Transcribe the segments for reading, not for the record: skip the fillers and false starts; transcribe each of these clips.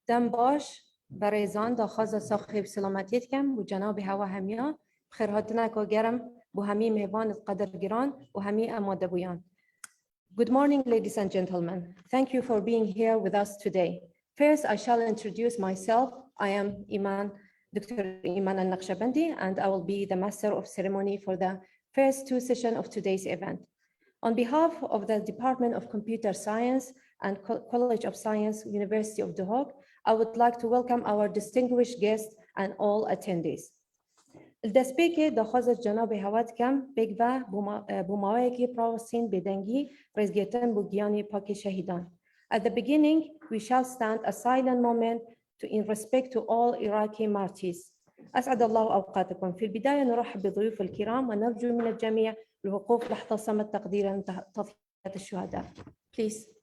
دم باش برای زان داخواز صاحب سلامتیت کم و جناب هوا همیا بخیر هاتنک و گرم بو همی مهوان قدر گران و همی اماده بویان. Good morning, ladies and gentlemen. Thank you for being here with us today. First, I shall introduce myself. I am Dr. Iman Al-Naqshbandi, and I will be the master of ceremony for the first two sessions of today's event. On behalf of the Department of Computer Science and College of Science, University of The Hague, I would like to welcome our distinguished guests and all attendees. الدسپیک داخواست جناب هوات کم بگ و بوماوی که پراوسین بدنگی رزگیتن بگیانی پاک شهیدان. At the beginning, we shall stand a silent moment in respect to all Iraqi martyrs. أسعد الله أوقاتكم. في البداية نرحب بضيوف الكرام ونرجو من الجميع الوقوف لحظة صمت تقديرا لتضحيات الشهداء. Please.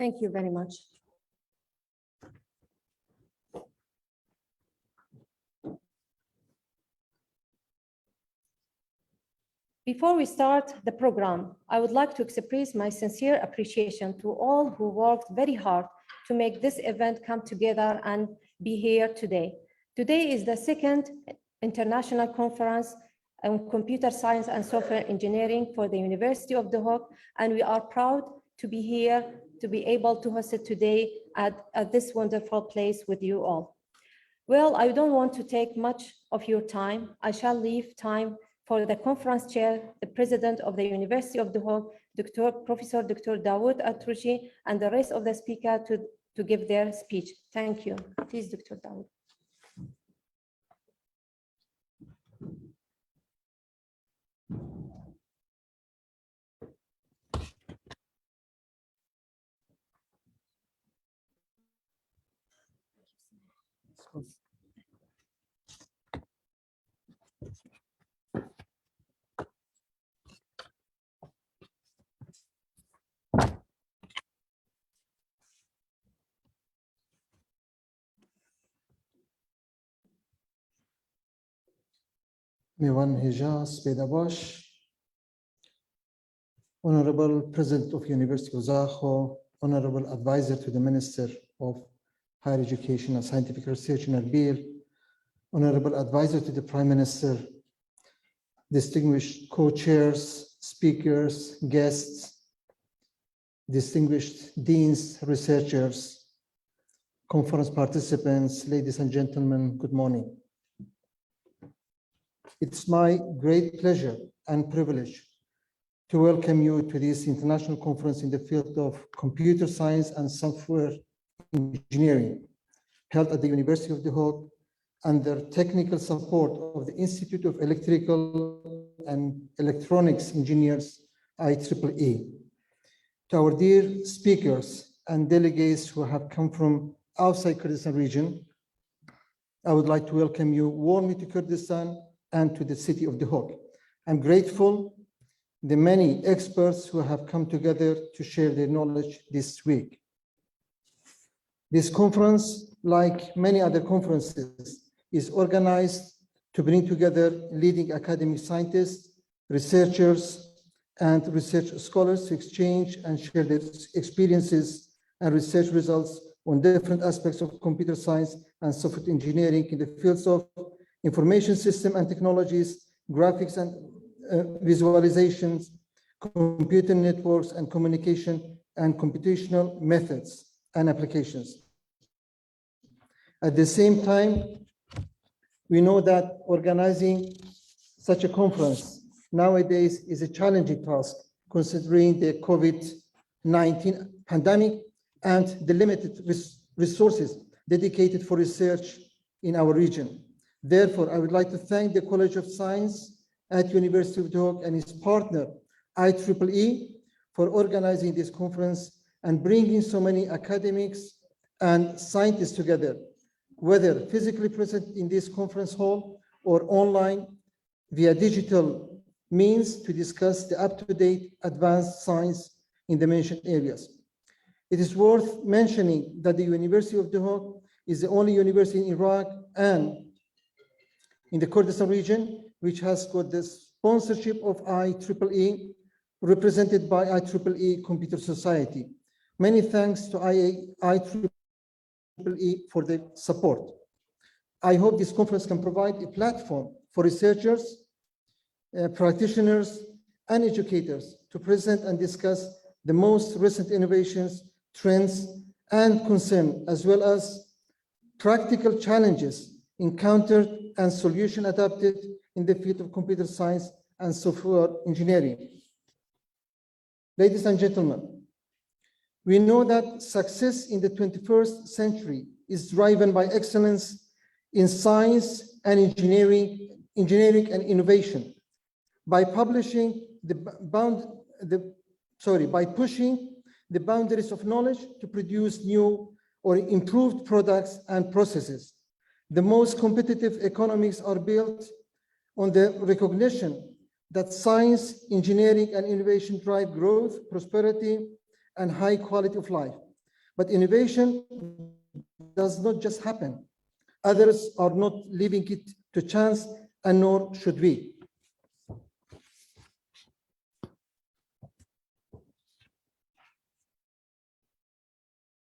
Thank you very much. Before we start the program, I would like to express my sincere appreciation to all who worked very hard to make this event come together and be here today. Today is the second international conference on computer science and software engineering for the University of The Hague, and we are proud to be here to be able to host it today at this wonderful place with you all. Well, I don't want to take much of your time. I shall leave time for the conference chair, the president of the University of The Hague, Professor Dr. Dawood Atrushi, and the rest of the speakers to give their speech. Thank you. Please, Dr. Dawood. Miwan Hijaz Bedabash, Honorable President of University of Zaho, Honorable Advisor to the Minister of Higher Education and Scientific Research in Erbil, Honorable Advisor to the Prime Minister, distinguished co-chairs, speakers, guests, distinguished deans, researchers, conference participants, ladies and gentlemen, good morning. It's my great pleasure and privilege to welcome you to this international conference in the field of computer science and software engineering, held at the University of The Hague under technical support of the Institute of Electrical and Electronics Engineers, IEEE. To our dear speakers and delegates who have come from outside Kurdistan region, I would like to welcome you warmly to Kurdistan and to the city of The Hague. I'm grateful the many experts who have come together to share their knowledge this week. This conference, like many other conferences, is organized to bring together leading academic scientists, researchers, and research scholars to exchange and share their experiences and research results on different aspects of computer science and software engineering in the fields of information system and technologies, graphics and visualizations, computer networks and communication and computational methods and applications. At the same time, we know that organizing such a conference nowadays is a challenging task, considering the COVID-19 pandemic and the limited resources dedicated for research in our region. Therefore, I would like to thank the College of Science at University of Duhok and its partner, IEEE, for organizing this conference and bringing so many academics and scientists together, whether physically present in this conference hall or online via digital means to discuss the up-to-date advanced science in the mentioned areas. It is worth mentioning that the University of Duhok is the only university in Iraq and in the Kurdistan region which has got the sponsorship of IEEE, represented by IEEE Computer Society. Many thanks to IEEE for the support. I hope this conference can provide a platform for researchers, practitioners, and educators to present and discuss the most recent innovations, trends, and concerns, as well as practical challenges encountered and solutions adopted in the field of computer science and software engineering. Ladies and gentlemen, we know that success in the 21st century is driven by excellence in science and engineering and innovation. By pushing the boundaries of knowledge to produce new or improved products and processes. The most competitive economies are built on the recognition that science, engineering, and innovation drive growth, prosperity, and high quality of life. But innovation does not just happen. Others are not leaving it to chance, and nor should we.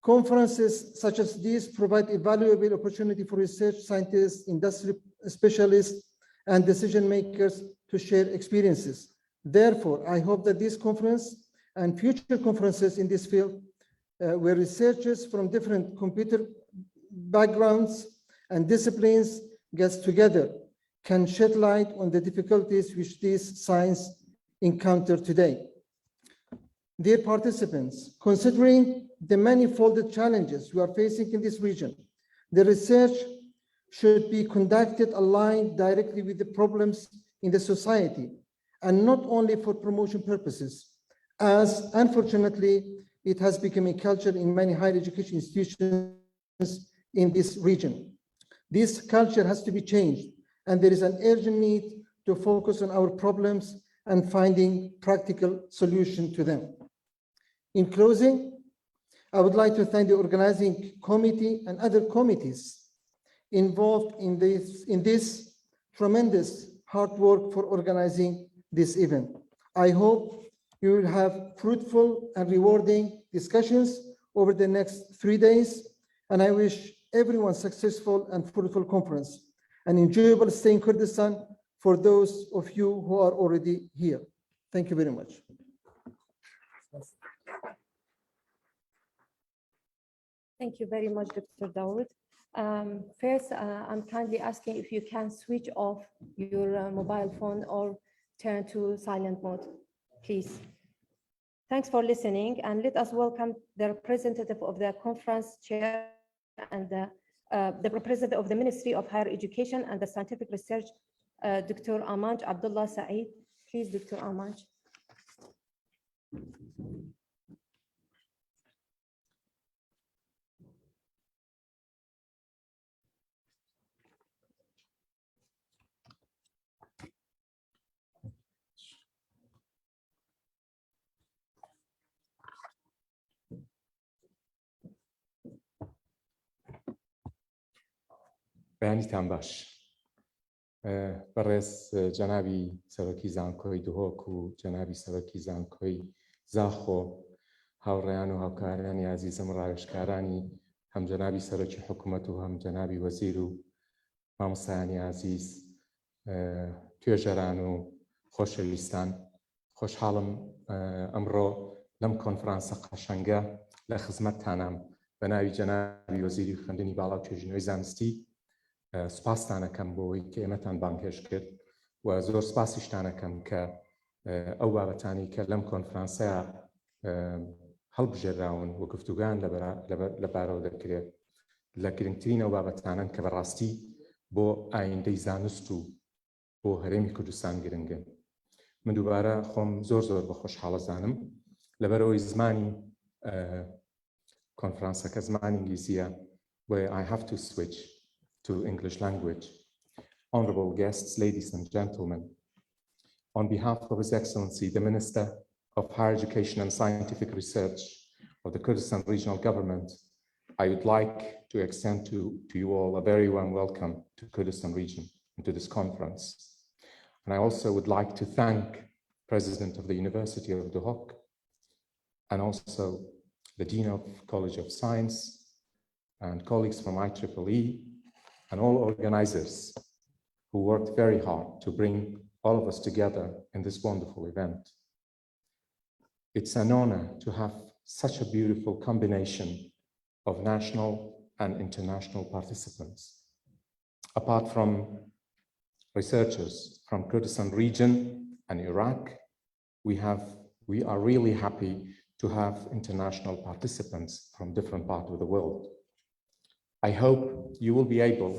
Conferences such as these provide a valuable opportunity for research scientists, industry specialists, and decision makers to share experiences. Therefore, I hope that this conference and future conferences in this field, where researchers from different computer backgrounds and disciplines get together, can shed light on the difficulties which this science encounter today. Dear participants, considering the manifold challenges we are facing in this region, the research should be conducted aligned directly with the problems in the society, and not only for promotion purposes, as unfortunately it has become a culture in many higher education institutions in this region. This culture has to be changed, and there is an urgent need to focus on our problems and finding practical solutions to them. In closing, I would like to thank the organizing committee and other committees involved in this tremendous hard work for organizing this event. I hope you will have fruitful and rewarding discussions over the next 3 days, and I wish everyone successful and fruitful conference, an enjoyable stay in Kurdistan for those of you who are already here. Thank you very much. Thank you very much, Dr. Dawood. First, I'm kindly asking if you can switch off your mobile phone or turn to silent mode, please. Thanks for listening, and let us welcome the representative of the conference chair and the representative of the Ministry of Higher Education and the Scientific Research, Dr. Amanj Abdullah Saeed. Please, Dr. Amanj. بەیانیتان باش. بەڕێز جەنابی سەرۆکی زانکۆی دهۆک و جەنابی سەرۆکی زانکۆی زاخۆ، هاوڕێیان و هاوکارانی عزیزم ڕاوێژکارانی هەم جەنابی سەرۆکی حکوومەت و هەم جەنابی وەزیر و مامۆستایانی عزیز، توێژەران و خۆشەویستان، خوشحالم امرو لم کنفرانس قشنگه لخدمتتانم به ناوی جنابی وەزیری خوێندنی باڵا و توێژینەوەی زانستی سوپاستان دەکەم بۆی کە ئێمەتان بانگهێش کرد و زۆر سوپاسیشتان دەکەم کە ئەو بابەتانی کە لەم کۆنفرانسەیە هەڵبژێراون و گفتوگان لەبارەوە دەکرێت لە گرنگترین ئەو بابەتانن کە بەڕاستی بۆ ئایندەی زانست و بۆ هەرێمی کوردستان گرنگن. من دووبارە خۆم زۆر بە خۆشحاڵەزانم لەبەرەوەی زمانی کۆنفرانسەکە زمانی ئینگلیزیە where I have to switch to English language. Honorable guests, ladies and gentlemen, on behalf of His Excellency, the Minister of Higher Education and Scientific Research of the Kurdistan Regional Government, I would like to extend to you all a very warm welcome to Kurdistan region and to this conference. And I also would like to thank President of the University of Duhok and also the Dean of College of Science and colleagues from IEEE and all organizers who worked very hard to bring all of us together in this wonderful event. It's an honor to have such a beautiful combination of national and international participants. Apart from researchers from Kurdistan region and Iraq, we are really happy to have international participants from different parts of the world. I hope you will be able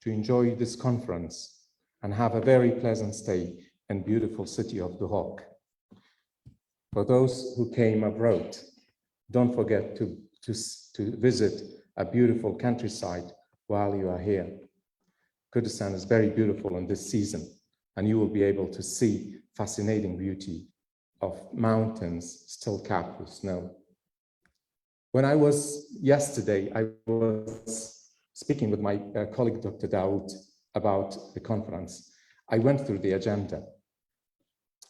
to enjoy this conference and have a very pleasant stay in beautiful city of Duhok. For those who came abroad, don't forget to visit a beautiful countryside while you are here. Kurdistan is very beautiful in this season, and you will be able to see fascinating beauty of mountains still capped with snow. When I was yesterday, I was speaking with my colleague, Dr. Daoud, about the conference. I went through the agenda,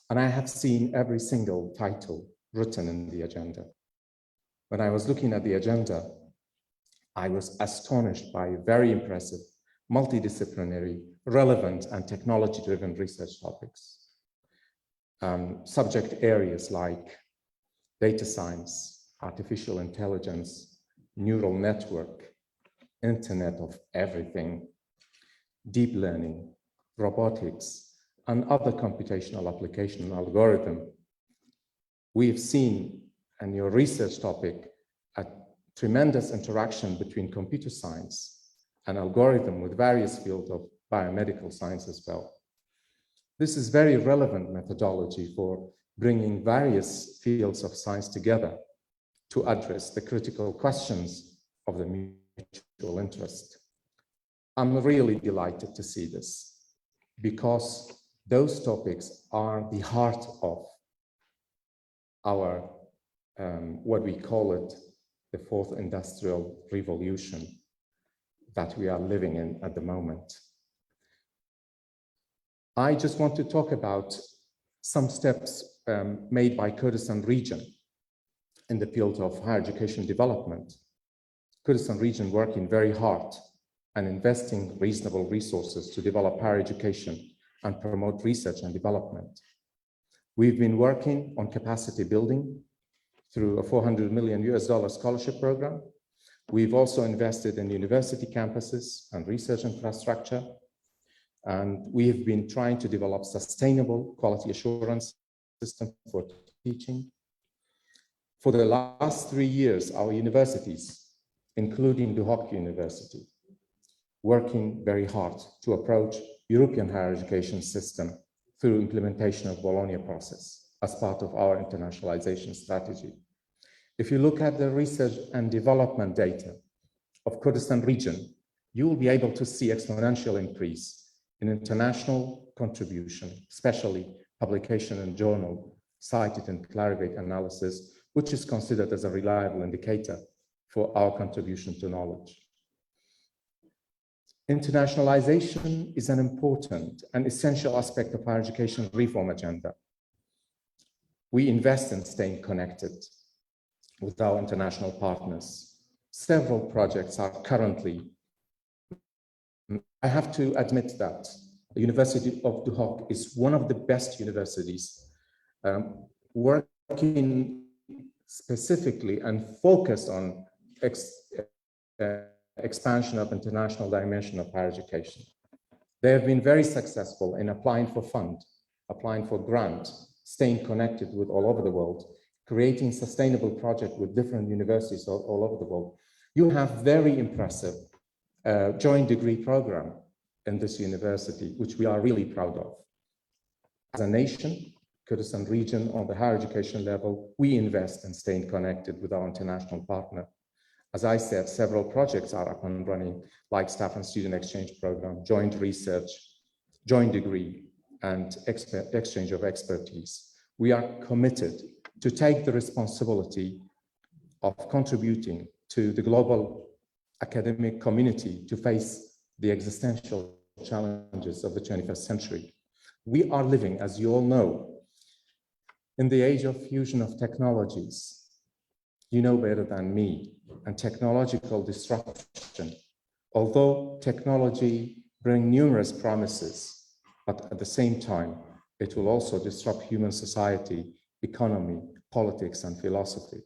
and I have seen every single title written in the agenda. When I was looking at the agenda, I was astonished by very impressive, multidisciplinary, relevant, and technology-driven research topics. Subject areas like data science, artificial intelligence, neural network, Internet of everything, deep learning, robotics, and other computational application and algorithm. We've seen in your research topic a tremendous interaction between computer science and algorithm with various fields of biomedical science as well. This is very relevant methodology for bringing various fields of science together to address the critical questions of the mutual interest. I'm really delighted to see this because those topics are the heart of our, what we call it, the fourth industrial revolution that we are living in at the moment. I just want to talk about some steps made by Kurdistan region in the field of higher education development. Kurdistan region working very hard and investing reasonable resources to develop higher education and promote research and development. We've been working on capacity building through a $400 million scholarship program. We've also invested in university campuses and research infrastructure. And we have been trying to develop sustainable quality assurance system for teaching. For the last 3 years, our universities, including Duhok University, working very hard to approach European higher education system through implementation of Bologna process as part of our internationalization strategy. If you look at the research and development data of Kurdistan region, you will be able to see exponential increase in international contribution, especially publication in journal cited in Clarivate analysis, which is considered as a reliable indicator for our contribution to knowledge. Internationalization is an important and essential aspect of our education reform agenda. We invest in staying connected with our international partners. Several projects are currently. I have to admit that the University of Duhok is one of the best universities working specifically and focused on expansion of international dimension of higher education. They have been very successful in applying for fund, applying for grant, staying connected with all over the world, creating sustainable projects with different universities all over the world. You have very impressive joint degree program in this university, which we are really proud of. As a nation, Kurdistan region on the higher education level, we invest in staying connected with our international partner. As I said, several projects are up and running, like staff and student exchange program, joint research, joint degree, and exchange of expertise. We are committed to take the responsibility of contributing to the global academic community to face the existential challenges of the 21st century. We are living, as you all know, in the age of fusion of technologies. You know better than me, and technological disruption. Although technology brings numerous promises, but at the same time, it will also disrupt human society, economy, politics, and philosophy.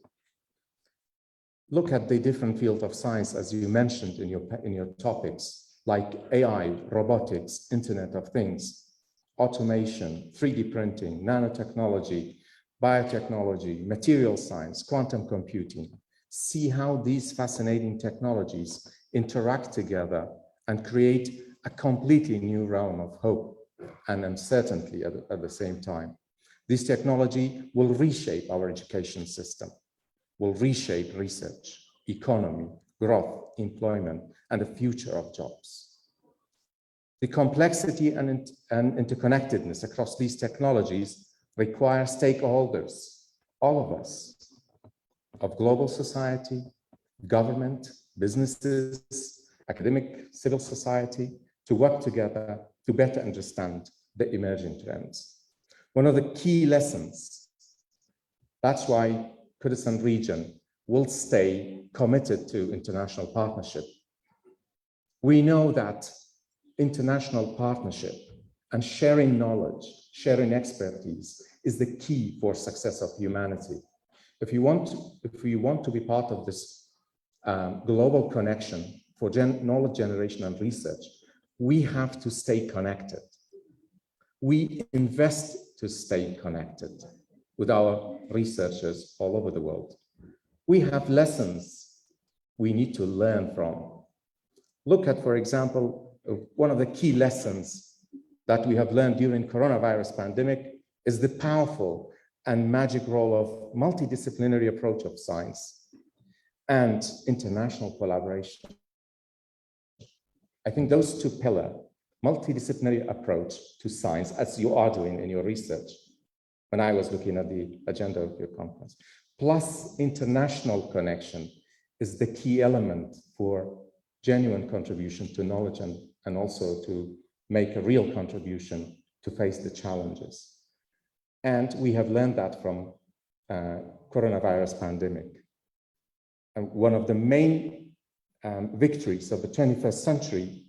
Look at the different fields of science, as you mentioned in your topics, like AI, robotics, Internet of Things, automation, 3D printing, nanotechnology, biotechnology, material science, quantum computing. See how these fascinating technologies interact together and create a completely new realm of hope and uncertainty at the same time. This technology will reshape our education system, will reshape research, economy, growth, employment, and the future of jobs. The complexity and interconnectedness across these technologies require stakeholders, all of us, of global society, government, businesses, academic, civil society, to work together to better understand the emerging trends. One of the key lessons, that's why Kurdistan region will stay committed to international partnership. We know that international partnership and sharing knowledge, sharing expertise is the key for success of humanity. If we want to be part of this global connection for knowledge generation and research, we have to stay connected. We invest to stay connected with our researchers all over the world. We have lessons we need to learn from. Look at, for example, one of the key lessons that we have learned during coronavirus pandemic is the powerful and magic role of multidisciplinary approach of science and international collaboration. I think those two pillars, multidisciplinary approach to science, as you are doing in your research, when I was looking at the agenda of your conference, plus international connection is the key element for genuine contribution to knowledge and also to make a real contribution to face the challenges. And we have learned that from coronavirus pandemic. And one of the main victories of the 21st century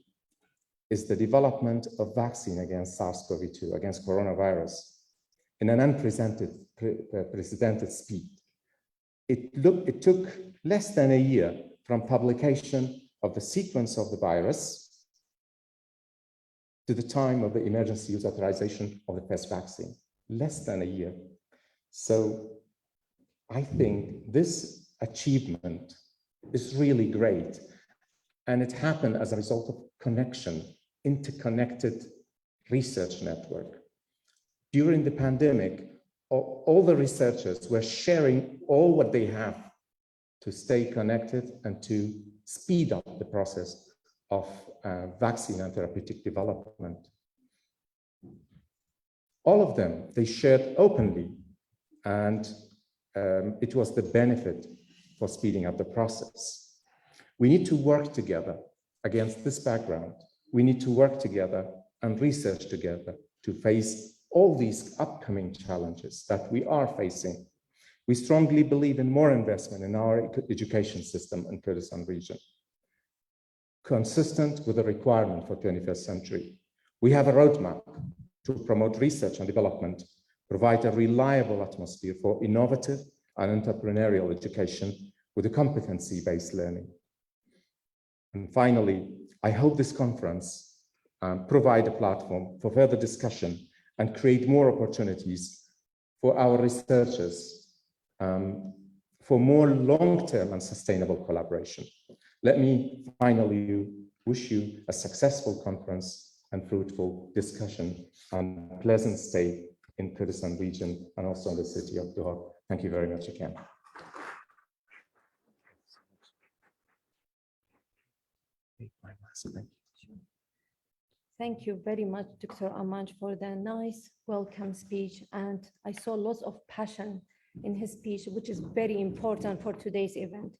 is the development of vaccine against SARS-CoV-2, against coronavirus, in an unprecedented speed. It took less than a year from publication of the sequence of the virus to the time of the emergency use authorization of the first vaccine, less than a year. So I think this achievement is really great. And it happened as a result of connection, interconnected research network. During the pandemic, all the researchers were sharing all what they have to stay connected and to speed up the process of vaccine and therapeutic development. All of them, they shared openly, and it was the benefit for speeding up the process. We need to work together against this background. We need to work together and research together to face all these upcoming challenges that we are facing. We strongly believe in more investment in our education system in Kurdistan region, consistent with the requirement for 21st century. We have a roadmap to promote research and development provide a reliable atmosphere for innovative and entrepreneurial education with a competency-based learning. And finally, I hope this conference provide a platform for further discussion and create more opportunities for our researchers for more long-term and sustainable collaboration. Let me finally wish you a successful conference and fruitful discussion and pleasant stay in Kurdistan region and also in the city of Doha. Thank you very much again. Thank you very much, Dr. Amanj, for the nice welcome speech. And I saw lots of passion in his speech, which is very important for today's event.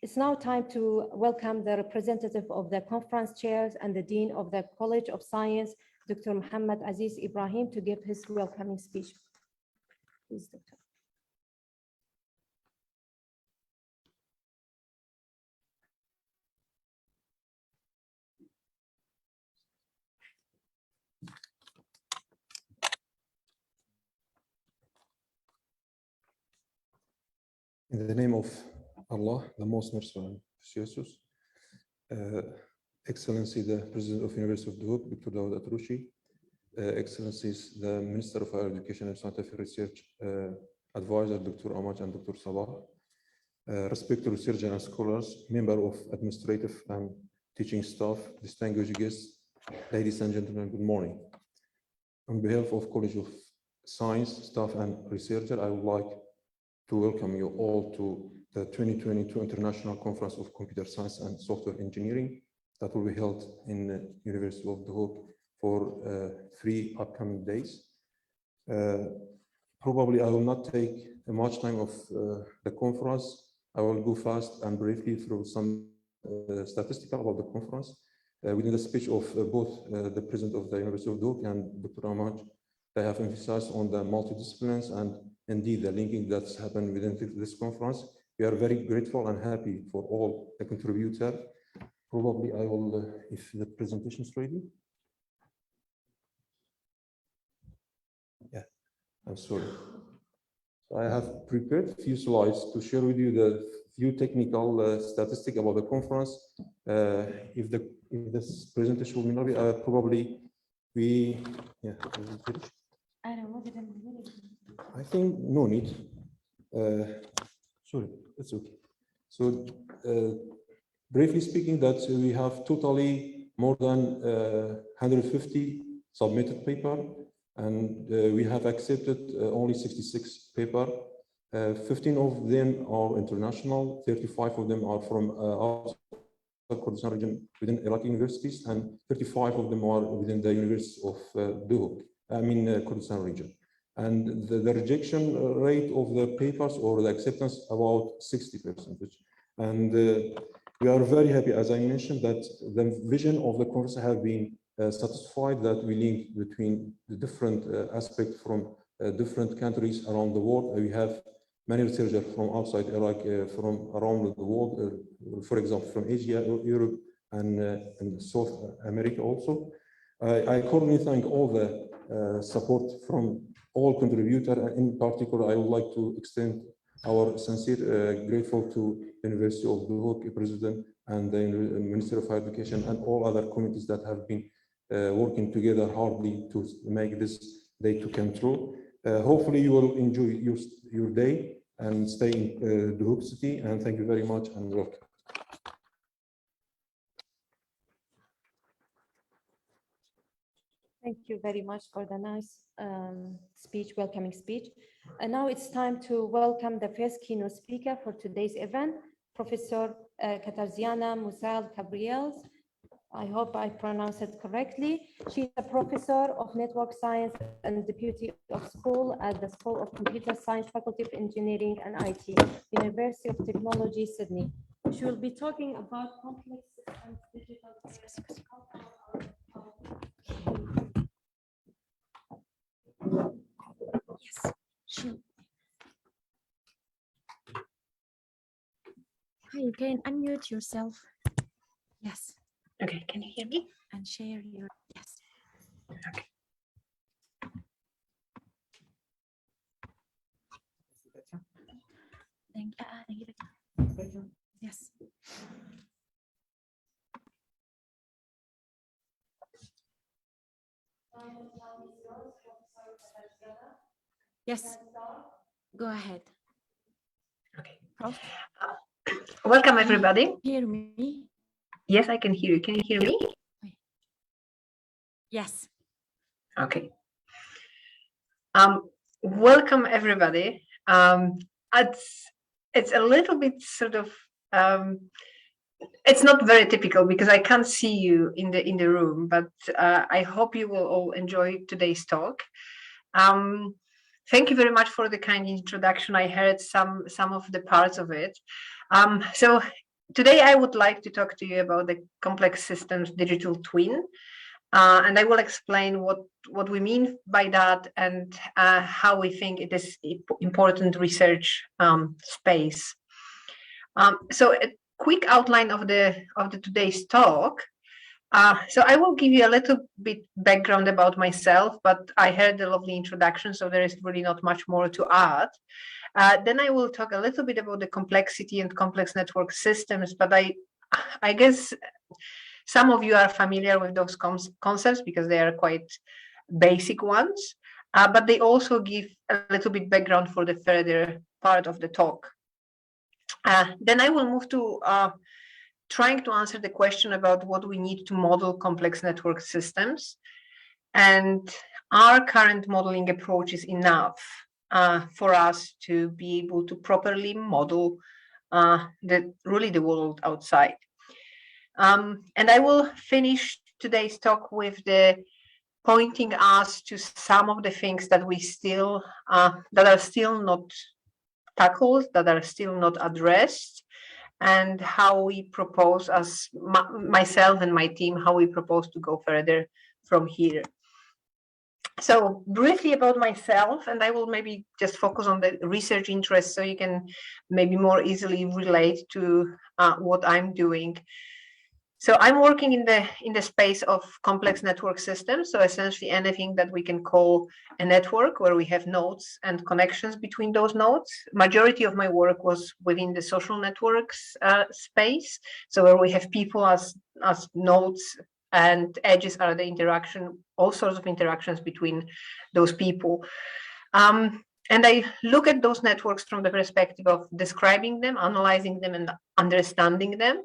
It's now time to welcome the representative of the conference chairs and the Dean of the College of Science, Dr. Muhammad Aziz Ibrahim, to give his welcoming speech. Please, Dr. In the name of Allah, the most merciful and gracious, Excellency, the President of University of Duhok, Dr. Dawood Atroushi, Excellencies, the Minister of Higher Education and Scientific Research Advisor, Dr. Amanj and Dr. Salah, respected researchers and scholars, member of administrative and teaching staff, distinguished guests, ladies and gentlemen, good morning. On behalf of College of Science, staff and researcher, I would like to welcome you all to the 2022 International Conference of Computer Science and Software Engineering that will be held in the University of Duhok for 3 upcoming days. Probably I will not take much time of the conference. I will go fast and briefly through some statistics about the conference. Within the speech of both the President of the University of Duhok and Dr. Amanj, they have emphasized on the multidisciplines and indeed the linking that's happened within this conference. We are very grateful and happy for all the contributors. Probably I will, if the presentation is ready. Yeah, I'm sorry. So I have prepared a few slides to share with you the few technical statistics about the conference. If this presentation will not be, probably we, yeah. I think no need. Sorry, it's okay. So briefly speaking, that we have totally more than 150 submitted paper, and we have accepted only 66 paper. 15 of them are international, 35 of them are from outside Kurdistan region within Iraqi universities, and 35 of them are within the University of Duhok, Kurdistan region. And the rejection rate of the papers or the acceptance about 60%. And we are very happy, as I mentioned, that the vision of the conference have been satisfied, that we link between the different aspects from different countries around the world. We have many researchers from outside Iraq, from around the world, for example, from Asia, Europe, and South America also. I cordially thank all the support from all contributors, and in particular, I would like to extend our sincere grateful to University of Duhok President and the Minister of Higher Education and all other committees that have been working together hardly to make this day to come true. Hopefully you will enjoy your day and stay in Duhok city, and thank you very much and welcome. Thank you very much for the nice speech, welcoming speech. And now it's time to welcome the first keynote speaker for today's event, Professor Katarzyna Musal-Gabriels. I hope I pronounced it correctly. She's a professor of network science and deputy of school at the School of Computer Science, Faculty of Engineering and IT, University of Technology, Sydney. She will be talking about complex systems, digital. Yes, sure. Hi, you can unmute yourself. Yes. Okay, can you hear me? And share your, yes. Okay. Thank you. Yes. Yes. Go ahead. Okay. Prof. Welcome, Can you everybody. hear me? Yes, I can hear you. Can you hear me? Yes. Okay. Welcome, everybody. It's a little bit sort of it's not very typical because I can't see you in the room, but I hope you will all enjoy today's talk. Thank you very much for the kind introduction. I heard some of the parts of it. So today I would like to talk to you about the complex systems digital twin, and I will explain what we mean by that and how we think it is important research space. So a quick outline of the today's talk. So I will give you a little bit background about myself, but I heard the lovely introduction, so there is really not much more to add. Then I will talk a little bit about the complexity and complex network systems, but I guess some of you are familiar with those concepts because they are quite basic ones, but they also give a little bit background for the further part of the talk. Then I will move to trying to answer the question about what we need to model complex network systems. And our current modeling approach is enough for us to be able to properly model the world outside. And I will finish today's talk with the pointing us to some of the things that we still that are still not tackled, that are still not addressed, and how we propose, as myself and my team, how we propose to go further from here. So briefly about myself, and I will maybe just focus on the research interest so you can maybe more easily relate to what I'm doing. So I'm working in the space of complex network systems. So essentially anything that we can call a network where we have nodes and connections between those nodes. Majority of my work was within the social networks space. So where we have people as nodes and edges are the interaction, all sorts of interactions between those people. And I look at those networks from the perspective of describing them, analyzing them, and understanding them,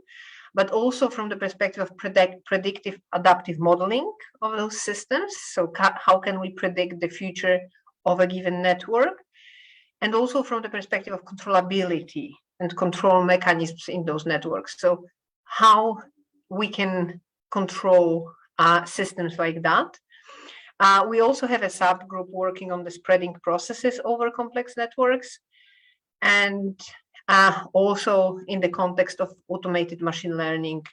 but also from the perspective of predictive adaptive modeling of those systems. So how can we predict the future of a given network? And also from the perspective of controllability and control mechanisms in those networks. So how we can control systems like that. We also have a subgroup working on the spreading processes over complex networks. And also in the context of automated machine learning,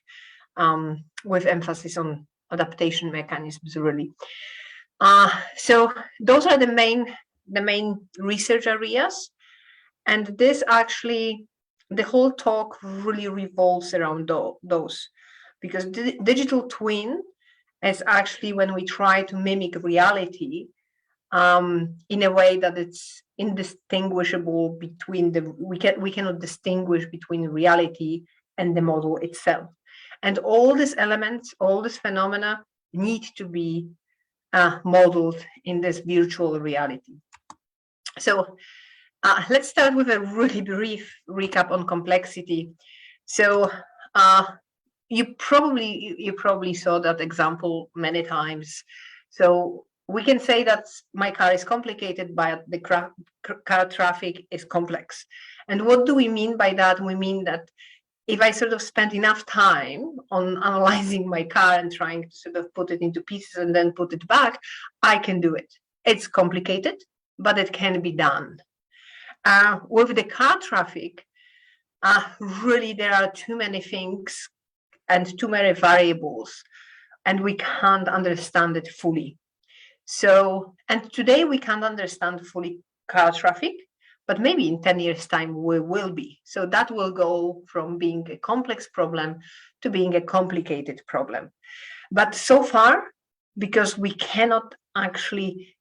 with emphasis on adaptation mechanisms, really. So those are the main research areas, and this actually, the whole talk really revolves around those, because digital twin is actually when we try to mimic reality in a way that it's indistinguishable between we cannot distinguish between reality and the model itself. And all these elements, all these phenomena need to be modeled in this virtual reality. So let's start with a really brief recap on complexity. So you probably saw that example many times. So we can say that my car is complicated, but the car traffic is complex. And what do we mean by that? We mean that if I sort of spend enough time on analyzing my car and trying to sort of put it into pieces and then put it back, I can do it. It's complicated, but it can be done. With the car traffic, really there are too many things and too many variables, and we can't understand it fully. So, and today we can't understand fully car traffic, but maybe in 10 years' time we will be. So that will go from being a complex problem to being a complicated problem. But so far, because we cannot actually,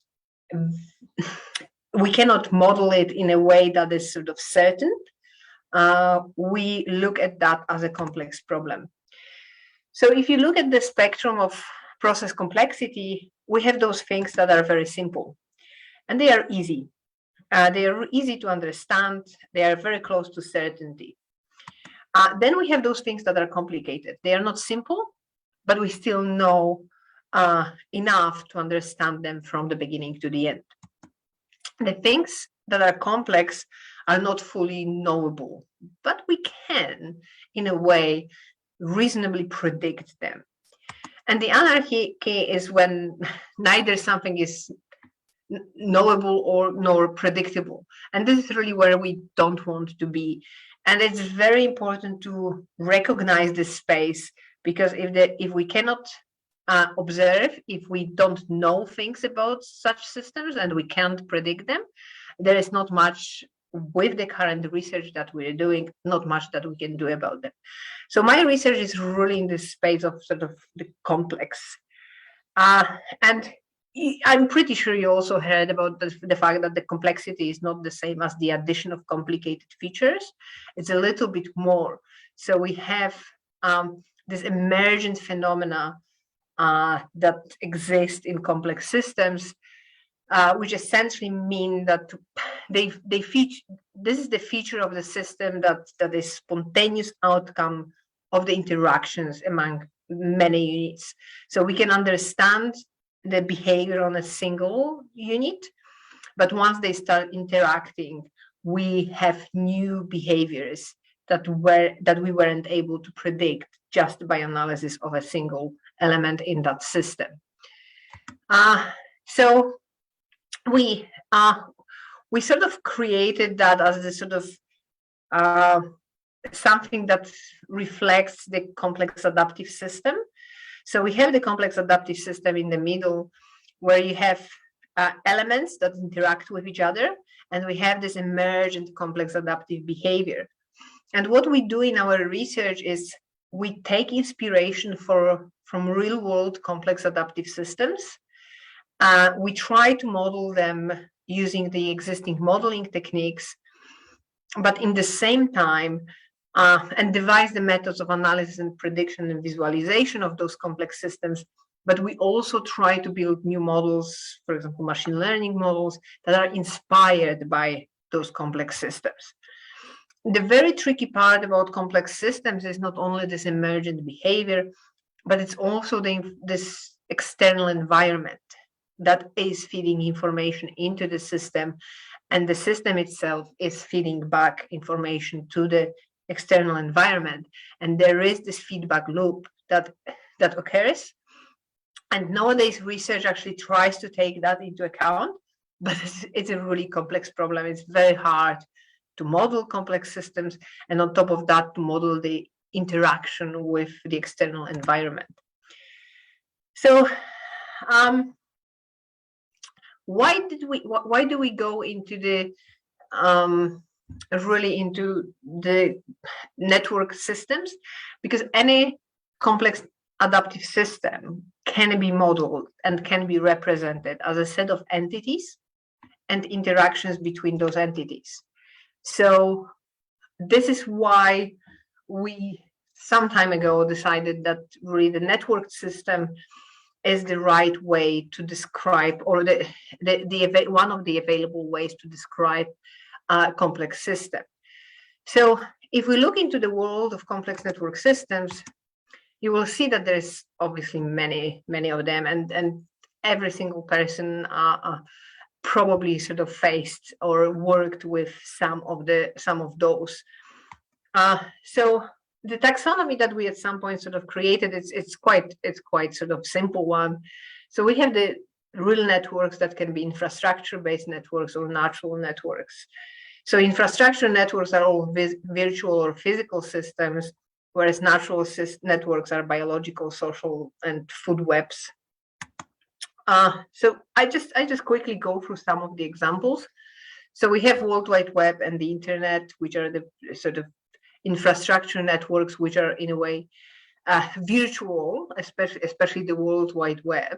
we cannot model it in a way that is sort of certain, we look at that as a complex problem. So if you look at the spectrum of process complexity, we have those things that are very simple and they are easy. They are easy to understand. They are very close to certainty. Then we have those things that are complicated. They are not simple, but we still know enough to understand them from the beginning to the end. The things that are complex are not fully knowable, but we can, in a way, reasonably predict them. And the other key is when neither something is knowable or nor predictable. And this is really where we don't want to be. And it's very important to recognize this space, because if we cannot observe, if we don't know things about such systems and we can't predict them, there is not much with the current research that we're doing, not much that we can do about them. So my research is really in this space of sort of the complex. And I'm pretty sure you also heard about the fact that the complexity is not the same as the addition of complicated features. It's a little bit more. So we have this emergent phenomena that exist in complex systems, which essentially mean that they feature. This is the feature of the system that is spontaneous outcome of the interactions among many units. So we can understand the behavior on a single unit, but once they start interacting, we have new behaviors that we weren't able to predict just by analysis of a single element in that system. So we sort of created that as the sort of something that reflects the complex adaptive system. So we have the complex adaptive system in the middle, where you have elements that interact with each other, and we have this emergent complex adaptive behavior. And what we do in our research is we take inspiration from real-world complex adaptive systems. We try to model them using the existing modeling techniques, but in the same time, and devise the methods of analysis and prediction and visualization of those complex systems. But we also try to build new models, for example, machine learning models that are inspired by those complex systems. The very tricky part about complex systems is not only this emergent behavior, but it's also this external environment that is feeding information into the system, and the system itself is feeding back information to the external environment. And there is this feedback loop that occurs. And nowadays research actually tries to take that into account, but it's a really complex problem. It's very hard to model complex systems, and on top of that, to model the interaction with the external environment. So why do we go into the really into the network systems? Because any complex adaptive system can be modeled and can be represented as a set of entities and interactions between those entities. So this is why we some time ago decided that really the networked system is the right way to describe, or one of the available ways to describe a complex system. So if we look into the world of complex network systems, you will see that there's obviously many of them, and every single person probably sort of faced or worked with some of those. So the taxonomy that we at some point sort of created, it's quite sort of simple one. So we have the real networks that can be infrastructure-based networks or natural networks. So infrastructure networks are all virtual or physical systems, whereas natural networks are biological, social, and food webs. So I just quickly go through some of the examples. So we have World Wide Web and the Internet, which are the sort of infrastructure networks, which are in a way virtual, especially the World Wide Web.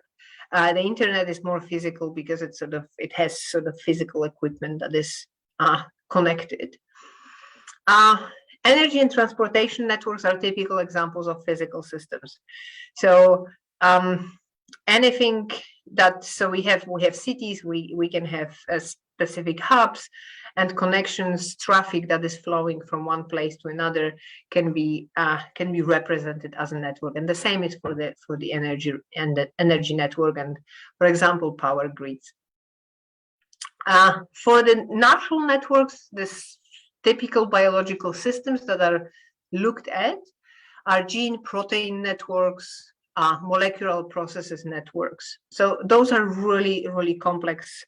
The Internet is more physical because it has sort of physical equipment that is connected. Energy and transportation networks are typical examples of physical systems. So anything that, so we have cities, we can have specific hubs and connections, traffic that is flowing from one place to another can be represented as a network. And the same is for the energy and the energy network and, for example, power grids. For the natural networks, this typical biological systems that are looked at are gene protein networks, molecular processes networks. So those are really, really complex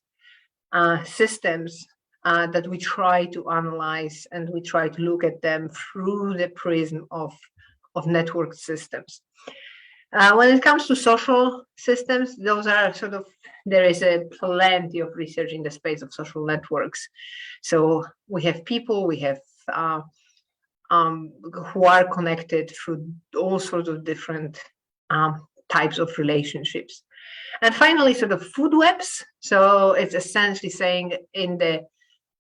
systems that we try to analyze, and we try to look at them through the prism of network systems. When it comes to social systems, those are sort of, there is a plenty of research in the space of social networks. So we have people, we have who are connected through all sorts of different types of relationships. And finally, sort of food webs. So it's essentially saying in the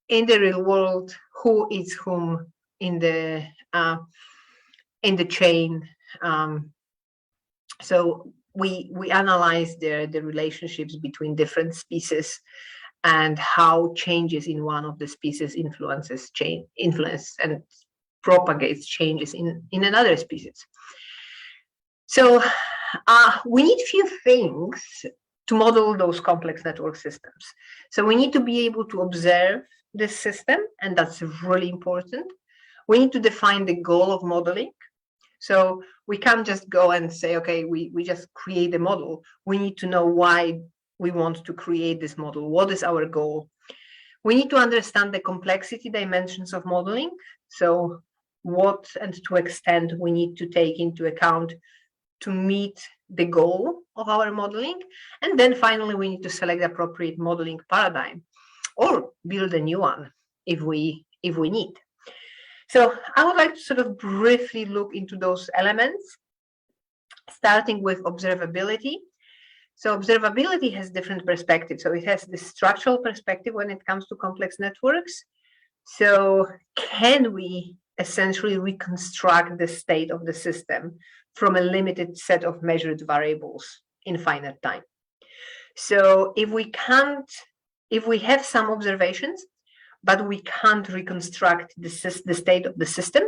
real world, who eats whom in the chain. So we analyze the relationships between different species and how changes in one of the species influence and propagates changes in another species. So we need few things to model those complex network systems. So we need to be able to observe this system, and that's really important. We need to define the goal of modeling. So we can't just go and say, okay, we just create a model. We need to know why we want to create this model. What is our goal? We need to understand the complexity dimensions of modeling. So what and to extent we need to take into account to meet the goal of our modeling. And then finally, we need to select the appropriate modeling paradigm or build a new one if we need. So I would like to sort of briefly look into those elements, starting with observability. So observability has different perspectives. So it has the structural perspective when it comes to complex networks. So can we essentially reconstruct the state of the system from a limited set of measured variables in finite time? So if we have some observations, but we can't reconstruct the state of the system,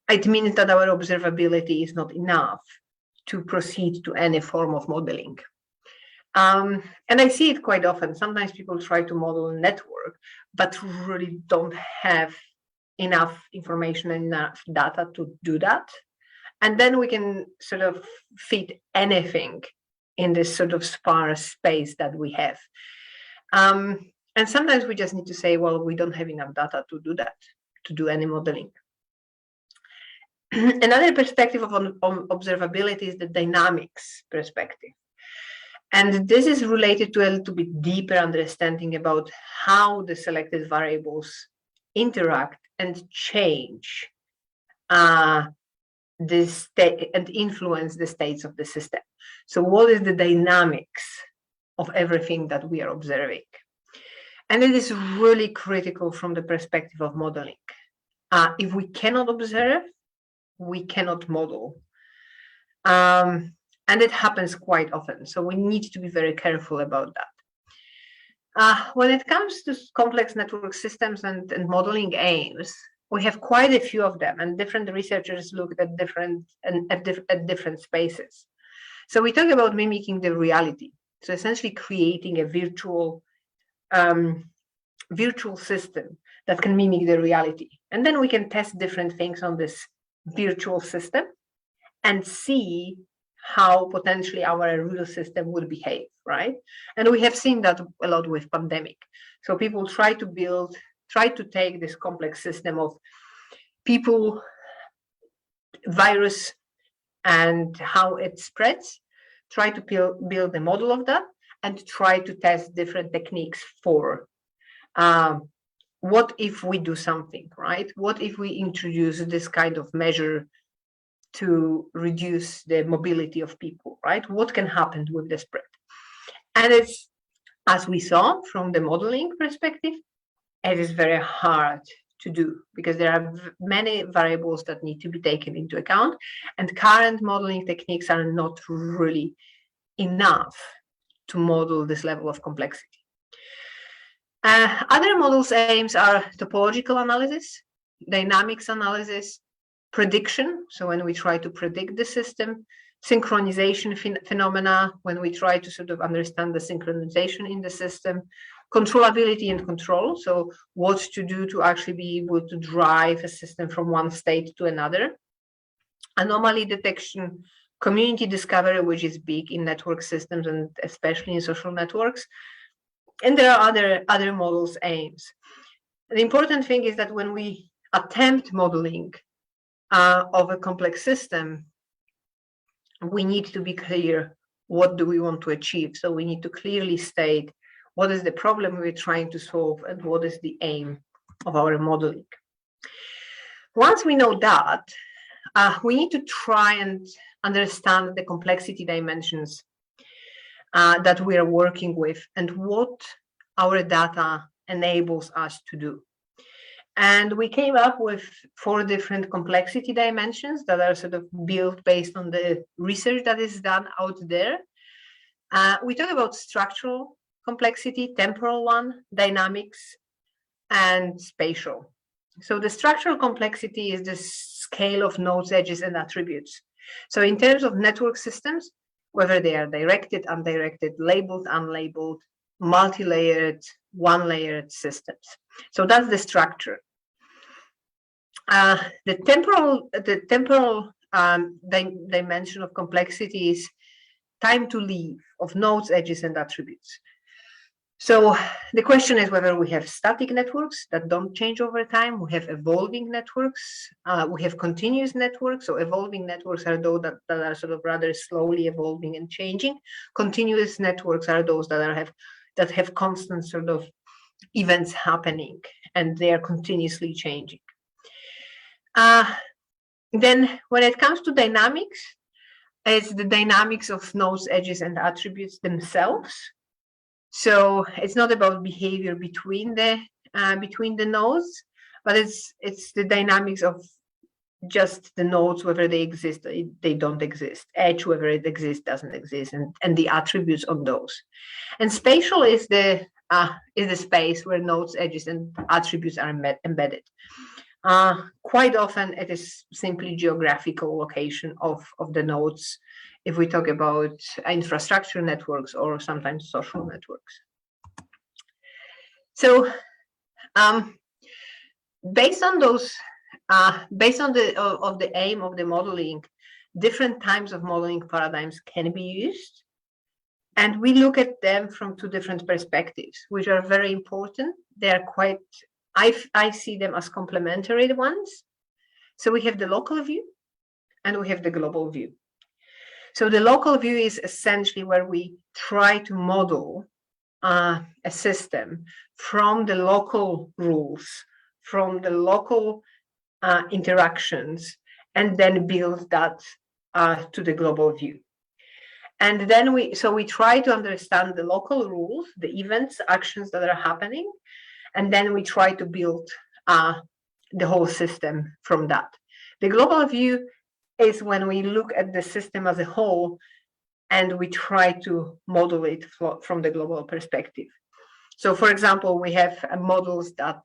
it means that our observability is not enough to proceed to any form of modeling. And I see it quite often. Sometimes people try to model a network, but really don't have enough information and enough data to do that. And then we can sort of fit anything in this sort of sparse space that we have. And sometimes we just need to say, well, we don't have enough data to do that, to do any modeling. Another perspective on observability is the dynamics perspective. And this is related to a little bit deeper understanding about how the selected variables interact and change this state and influence the states of the system. So what is the dynamics of everything that we are observing? And it is really critical from the perspective of modeling. If we cannot observe, we cannot model. And it happens quite often. So we need to be very careful about that. When it comes to complex network systems and modeling aims, we have quite a few of them, and different researchers looked at different spaces. So we talk about mimicking the reality. So essentially creating a virtual system that can mimic the reality. And then we can test different things on this virtual system and see how potentially our real system would behave, right? And we have seen that a lot with pandemic. So people try to take this complex system of people, virus, and how it spreads, try to build a model of that, and try to test different techniques for what if we do something, right? What if we introduce this kind of measure to reduce the mobility of people, right? What can happen with the spread? And it's, as we saw from the modeling perspective, it is very hard to do, because there are many variables that need to be taken into account, and current modeling techniques are not really enough to model this level of complexity. Other models' aims are topological analysis, dynamics analysis, prediction, so when we try to predict the system, synchronization phenomena, when we try to sort of understand the synchronization in the system, controllability and control, so what to do to actually be able to drive a system from one state to another, anomaly detection, community discovery, which is big in network systems and especially in social networks. And there are other models' aims. The important thing is that when we attempt modeling of a complex system, we need to be clear what do we want to achieve. So we need to clearly state what is the problem we're trying to solve and what is the aim of our modeling. Once we know that, we need to try and understand the complexity dimensions that we are working with and what our data enables us to do. And we came up with 4 different complexity dimensions that are sort of built based on the research that is done out there. We talk about structural complexity, temporal one, dynamics, and spatial. So the structural complexity is the scale of nodes, edges, and attributes. So in terms of network systems, whether they are directed, undirected, labeled, unlabeled, multi-layered, one-layered systems. So that's the structure. The temporal dimension of complexity is time to leave of nodes, edges, and attributes. So the question is whether we have static networks that don't change over time, we have evolving networks, we have continuous networks. So evolving networks are those that are sort of rather slowly evolving and changing. Continuous networks are those that have constant sort of events happening and they are continuously changing. Then when it comes to dynamics, it's the dynamics of nodes, edges, and attributes themselves. So it's not about behavior between the nodes, but it's the dynamics of just the nodes, whether they exist, they don't exist, edge, whether it exists, doesn't exist, and the attributes on those. And spatial is the space where nodes, edges, and attributes are embedded. Quite often it is simply geographical location of the nodes if we talk about infrastructure networks or sometimes social networks. So based on those, based on the aim of the modeling, different types of modeling paradigms can be used. And we look at them from 2 different perspectives, which are very important. They are quite, I see them as complementary ones. So we have the local view and we have the global view. So the local view is essentially where we try to model a system from the local rules, from the local interactions, and then build that to the global view. And then we try to understand the local rules, the events, actions that are happening, and then we try to build the whole system from that. The global view is when we look at the system as a whole and we try to model it from the global perspective. So for example, we have models that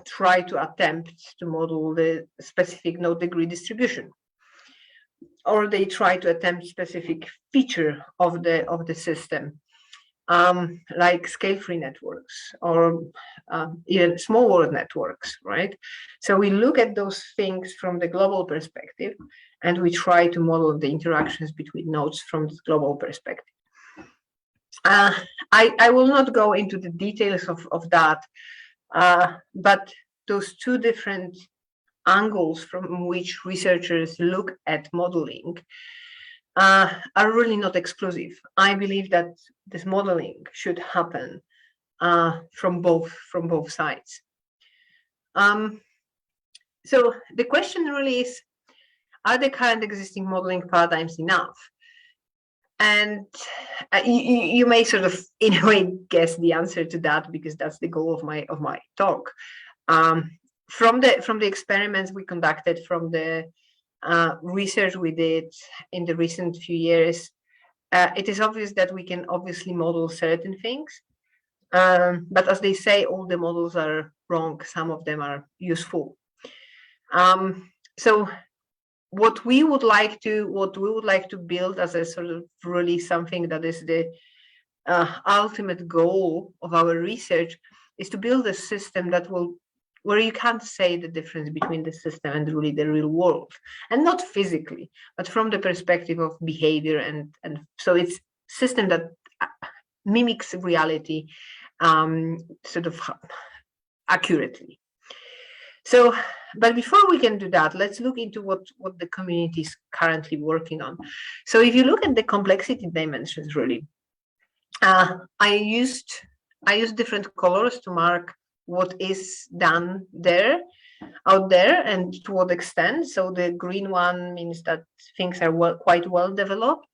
try to attempt to model the specific node degree distribution, or they try to attempt specific feature of the system, like scale-free networks or even small world networks, right? So we look at those things from the global perspective, and we try to model the interactions between nodes from the global perspective. I will not go into the details of that, but those 2 different angles from which researchers look at modeling are really not exclusive. I believe that this modeling should happen from both sides. So the question really is, are the current existing modeling paradigms enough? And you may sort of, in a way, guess the answer to that, because that's the goal of my talk. from the experiments we conducted, from the research we did in the recent few years, it is obvious that we can obviously model certain things. But as they say, all the models are wrong. Some of them are useful. So what we would like to build as a sort of really something that is the ultimate goal of our research is to build a system that will, where you can't say the difference between the system and really the real world, and not physically, but from the perspective of behavior, and so it's system that mimics reality sort of accurately. So, but before we can do that, let's look into what the community is currently working on. So if you look at the complexity dimensions, really, I used different colors to mark what is done there, out there, and to what extent. So the green one means that things are quite well developed.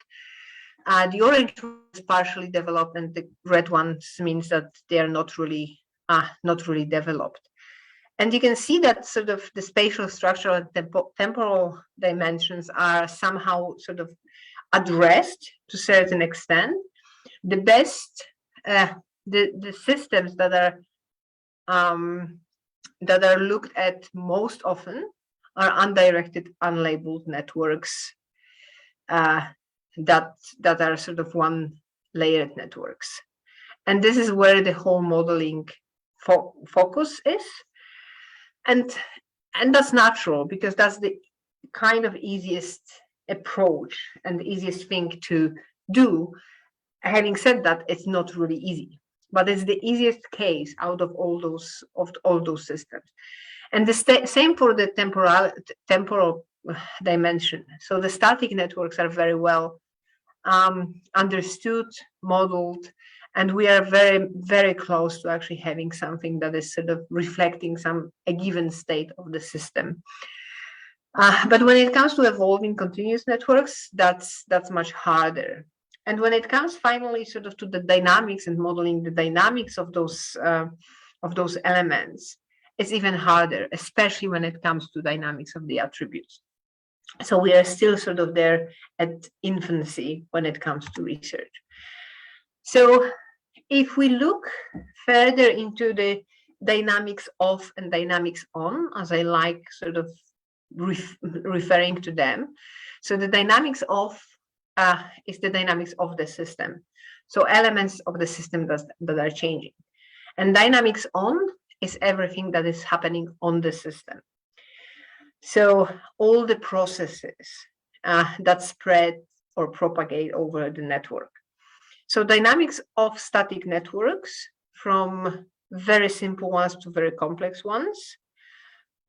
The orange one is partially developed, and the red ones means that they are not really developed. And you can see that sort of the spatial, structural, and temporal dimensions are somehow sort of addressed to a certain extent. The best, the systems that are looked at most often are undirected, unlabeled networks that are sort of one-layered networks. And this is where the whole modeling focus is. And that's natural, because that's the kind of easiest approach and the easiest thing to do. Having said that, it's not really easy, but it's the easiest case out of all those systems. And the same for the temporal dimension. So the static networks are very well understood, modeled, and we are very, very close to actually having something that is sort of reflecting a given state of the system. But when it comes to evolving continuous networks, that's much harder. And when it comes finally sort of to the dynamics and modeling the dynamics of those elements, it's even harder, especially when it comes to dynamics of the attributes. So we are still sort of there at infancy when it comes to research. So if we look further into the dynamics of and dynamics on, as I like sort of referring to them, so the dynamics of is the dynamics of the system. So elements of the system that are changing. And dynamics on is everything that is happening on the system. So all the processes that spread or propagate over the network. So dynamics of static networks, from very simple ones to very complex ones.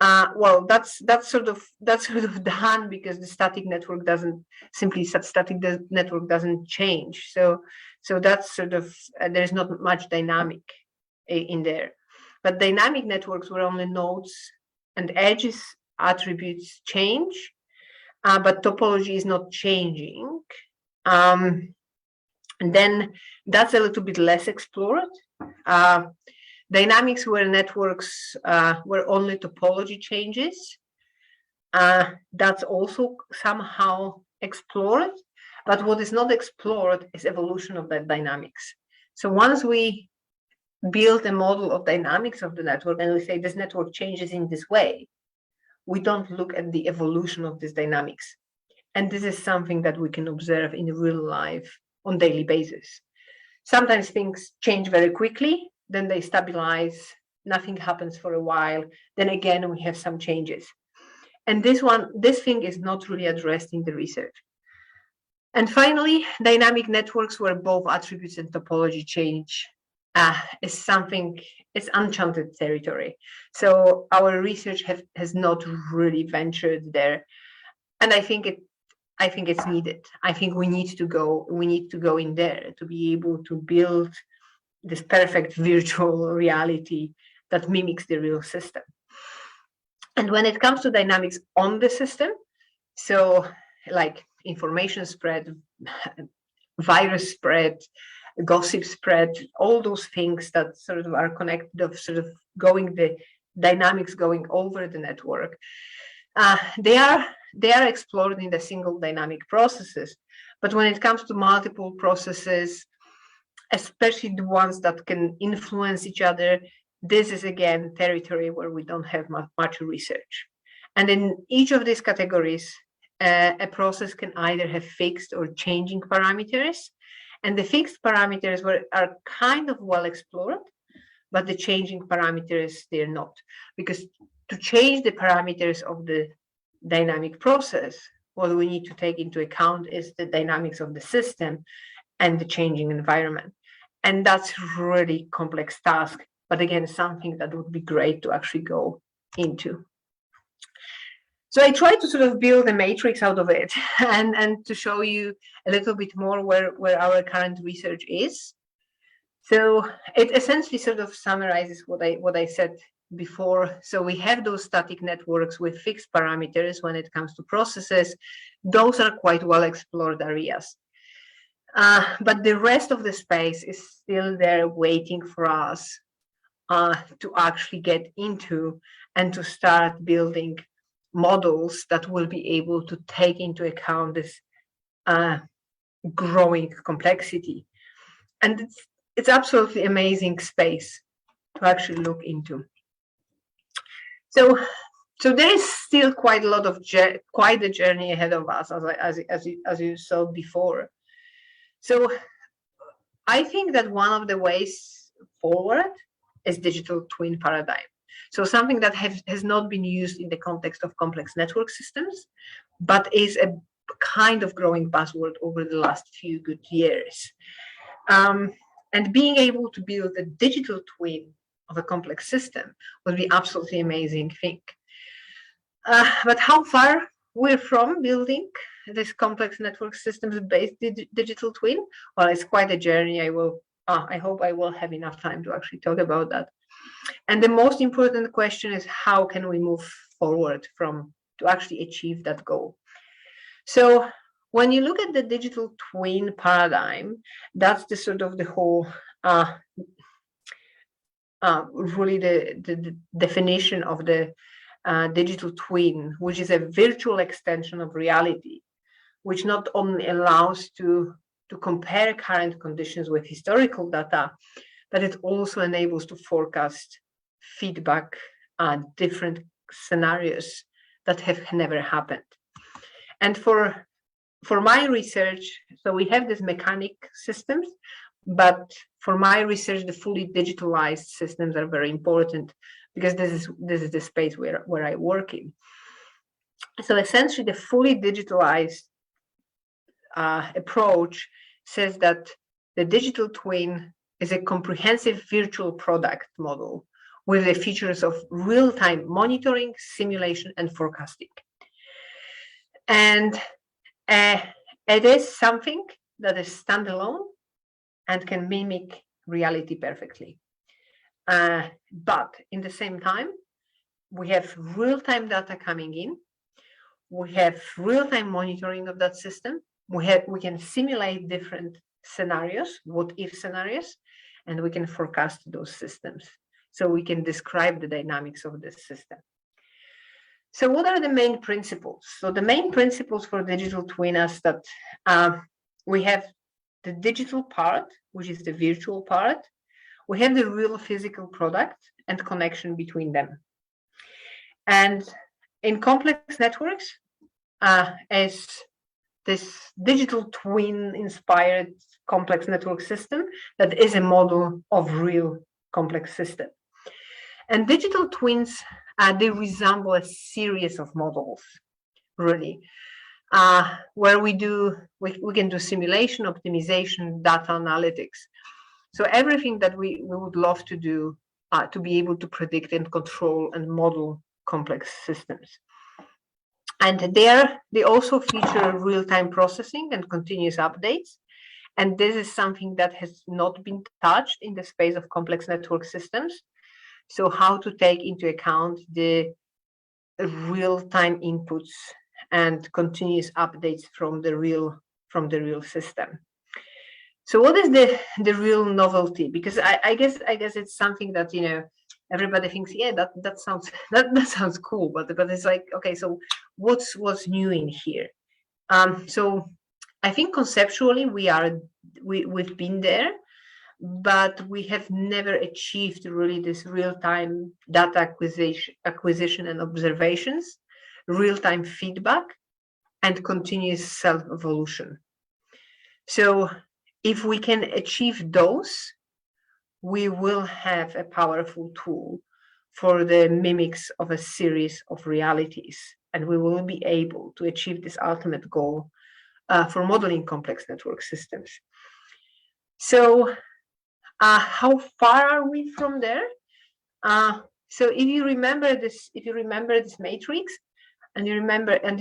Well, that's sort of done because the static network network doesn't change. So that's sort of there's not much dynamic in there. But dynamic networks where only nodes and edges attributes change, but topology is not changing. And then that's a little bit less explored. Dynamics where networks, where only topology changes, that's also somehow explored. But what is not explored is evolution of that dynamics. So once we build a model of dynamics of the network and we say this network changes in this way, we don't look at the evolution of this dynamics. And this is something that we can observe in real life on daily basis. Sometimes things change very quickly, then they stabilize, nothing happens for a while, then again we have some changes. And this thing is not really addressed in the research. And finally, dynamic networks where both attributes and topology change is something, it's enchanted territory. So our research has not really ventured there. And I think it's needed. I think we need to go in there to be able to build this perfect virtual reality that mimics the real system. And when it comes to dynamics on the system, so like information spread, virus spread, gossip spread, all those things that sort of are connected of sort of going the dynamics going over the network, they are explored in the single dynamic processes. But when it comes to multiple processes, especially the ones that can influence each other, this is again territory where we don't have much research. And in each of these categories, a process can either have fixed or changing parameters. And the fixed parameters are kind of well explored, but the changing parameters, they're not. Because to change the parameters of the dynamic process, what we need to take into account is the dynamics of the system and the changing environment. And that's really complex task, but again, something that would be great to actually go into. So I tried to sort of build a matrix out of it and to show you a little bit more where our current research is. So it essentially sort of summarizes what I said before. So we have those static networks with fixed parameters when it comes to processes. Those are quite well explored areas. But the rest of the space is still there waiting for us to actually get into and to start building models that will be able to take into account this growing complexity. And it's absolutely amazing space to actually look into. So there is still quite a lot of quite a journey ahead of us, as you saw before. So I think that one of the ways forward is digital twin paradigm. So something that has not been used in the context of complex network systems, but is a kind of growing buzzword over the last few good years. And being able to build a digital twin of a complex system would be absolutely amazing thing. But how far we're from building this complex network systems-based digital twin? Well, it's quite a journey. I hope I will have enough time to actually talk about that. And the most important question is, how can we move forward to actually achieve that goal? So when you look at the digital twin paradigm, that's the sort of the whole really the definition of the digital twin, which is a virtual extension of reality, which not only allows to compare current conditions with historical data, but it also enables to forecast feedback different scenarios that have never happened. And for my research, so we have these mechanic systems, but for my research, the fully digitalized systems are very important because this is the space where I work in. So essentially, the fully digitalized approach says that the digital twin is a comprehensive virtual product model with the features of real-time monitoring, simulation, and forecasting. And it is something that is standalone and can mimic reality perfectly. But in the same time, we have real-time data coming in. We have real-time monitoring of that system. We can simulate different scenarios, what-if scenarios, and we can forecast those systems. So we can describe the dynamics of this system. So what are the main principles? So the main principles for digital twin is that we have the digital part, which is the virtual part. We have the real physical product and connection between them. And in complex networks, as this digital twin inspired complex network system that is a model of real complex system. And digital twins, they resemble a series of models, really, where we can do simulation, optimization, data analytics. So everything that we would love to do to be able to predict and control and model complex systems. And they also feature real-time processing and continuous updates. And this is something that has not been touched in the space of complex network systems. So how to take into account the real-time inputs and continuous updates from the real system. So what is the real novelty? Because I guess it's something that, everybody thinks, yeah, that sounds that sounds cool, but it's like, okay, so what's new in here? So I think conceptually we've been there, but we have never achieved really this real-time data acquisition and observations, real-time feedback, and continuous self-evolution. So if we can achieve those, we will have a powerful tool for the mimics of a series of realities, and we will be able to achieve this ultimate goal for modeling complex network systems. So how far are we from there? So if you remember this matrix, and you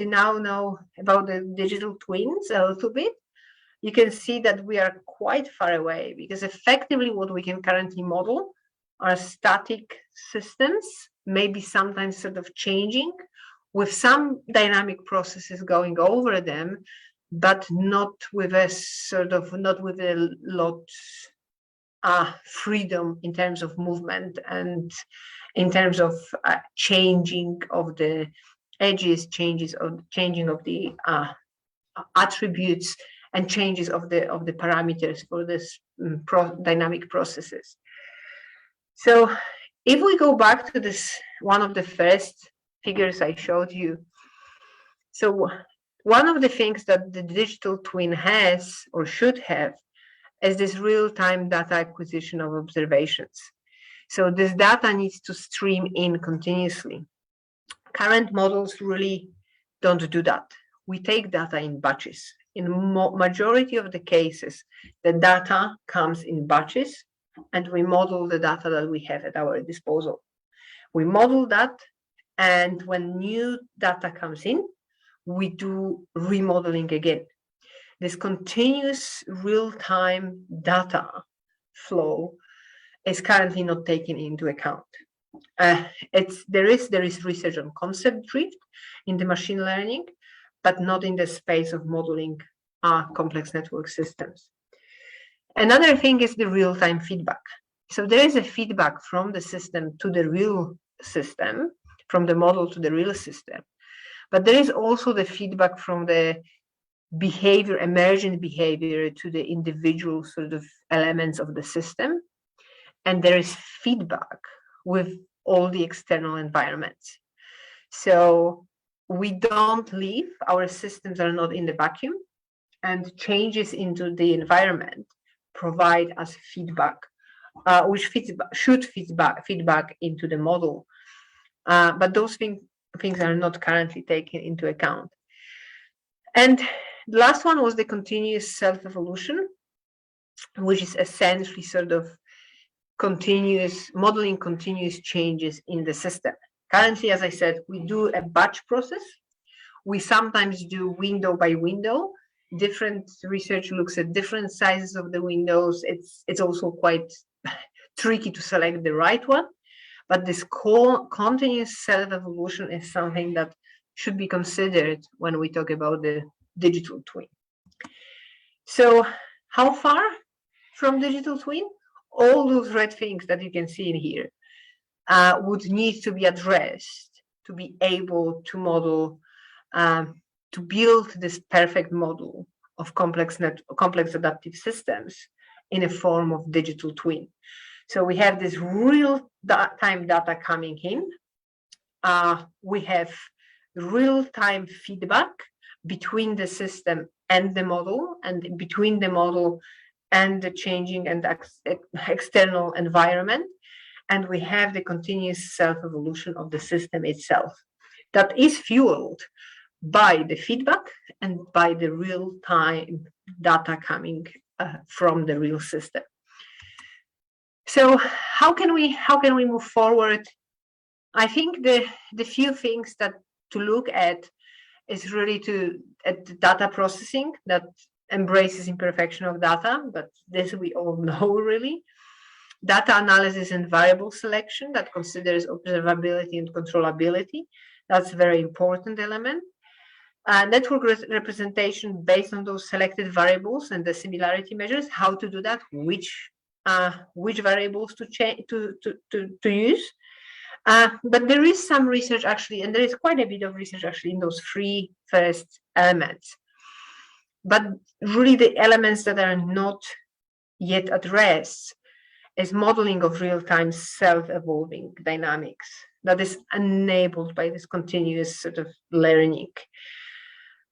now know about the digital twins a little bit, you can see that we are quite far away, because effectively what we can currently model are static systems, maybe sometimes sort of changing, with some dynamic processes going over them, but not with a lot freedom in terms of movement and in terms of changing of the edges, changing of the attributes, and changes of the parameters for this dynamic processes. So if we go back to this, one of the first figures I showed you, so one of the things that the digital twin has or should have is this real-time data acquisition of observations. So this data needs to stream in continuously. Current models really don't do that. We take data in batches. In majority of the cases, the data comes in batches, and we model the data that we have at our disposal. We model that, and when new data comes in, we do remodeling again. This continuous real-time data flow is currently not taken into account. There is research on concept drift in the machine learning, but not in the space of modeling complex network systems. Another thing is the real-time feedback. So there is a feedback from the system to the real system, from the model to the real system, but there is also the feedback from the behavior, emergent behavior, to the individual sort of elements of the system, and there is feedback with all the external environments. So we don't leave, our systems are not in the vacuum, and changes into the environment provide us feedback, which should feedback into the model. But those things are not currently taken into account. And the last one was the continuous self-evolution, which is essentially sort of modeling continuous changes in the system. Currently, as I said, we do a batch process. We sometimes do window by window. Different research looks at different sizes of the windows. It's also quite tricky to select the right one. But this continuous self-evolution is something that should be considered when we talk about the digital twin. So how far from digital twin? All those red things that you can see in here would need to be addressed to be able to model, to build this perfect model of complex adaptive systems in a form of digital twin. So we have this real-time data coming in. We have real-time feedback between the system and the model, and between the model and the changing and external environment. And we have the continuous self-evolution of the system itself that is fueled by the feedback and by the real-time data coming from the real system. So how can we move forward? I think the few things that to look at is really at the data processing that embraces imperfection of data, but this we all know really. Data analysis and variable selection that considers observability and controllability. That's a very important element. Network representation based on those selected variables and the similarity measures, how to do that, which which variables to use. But there is some research actually, and there is quite a bit of research actually in those three first elements. But really the elements that are not yet addressed is modeling of real-time self-evolving dynamics that is enabled by this continuous sort of learning.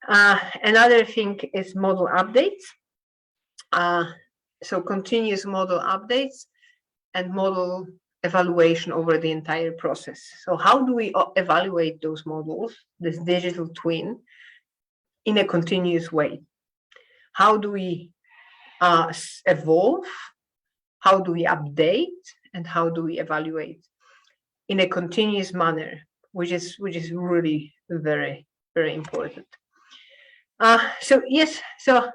Another thing is model updates. So continuous model updates and model evaluation over the entire process. So how do we evaluate those models, this digital twin, in a continuous way? How do we evolve? How do we update? And how do we evaluate in a continuous manner, which is really very, very important. So yes, so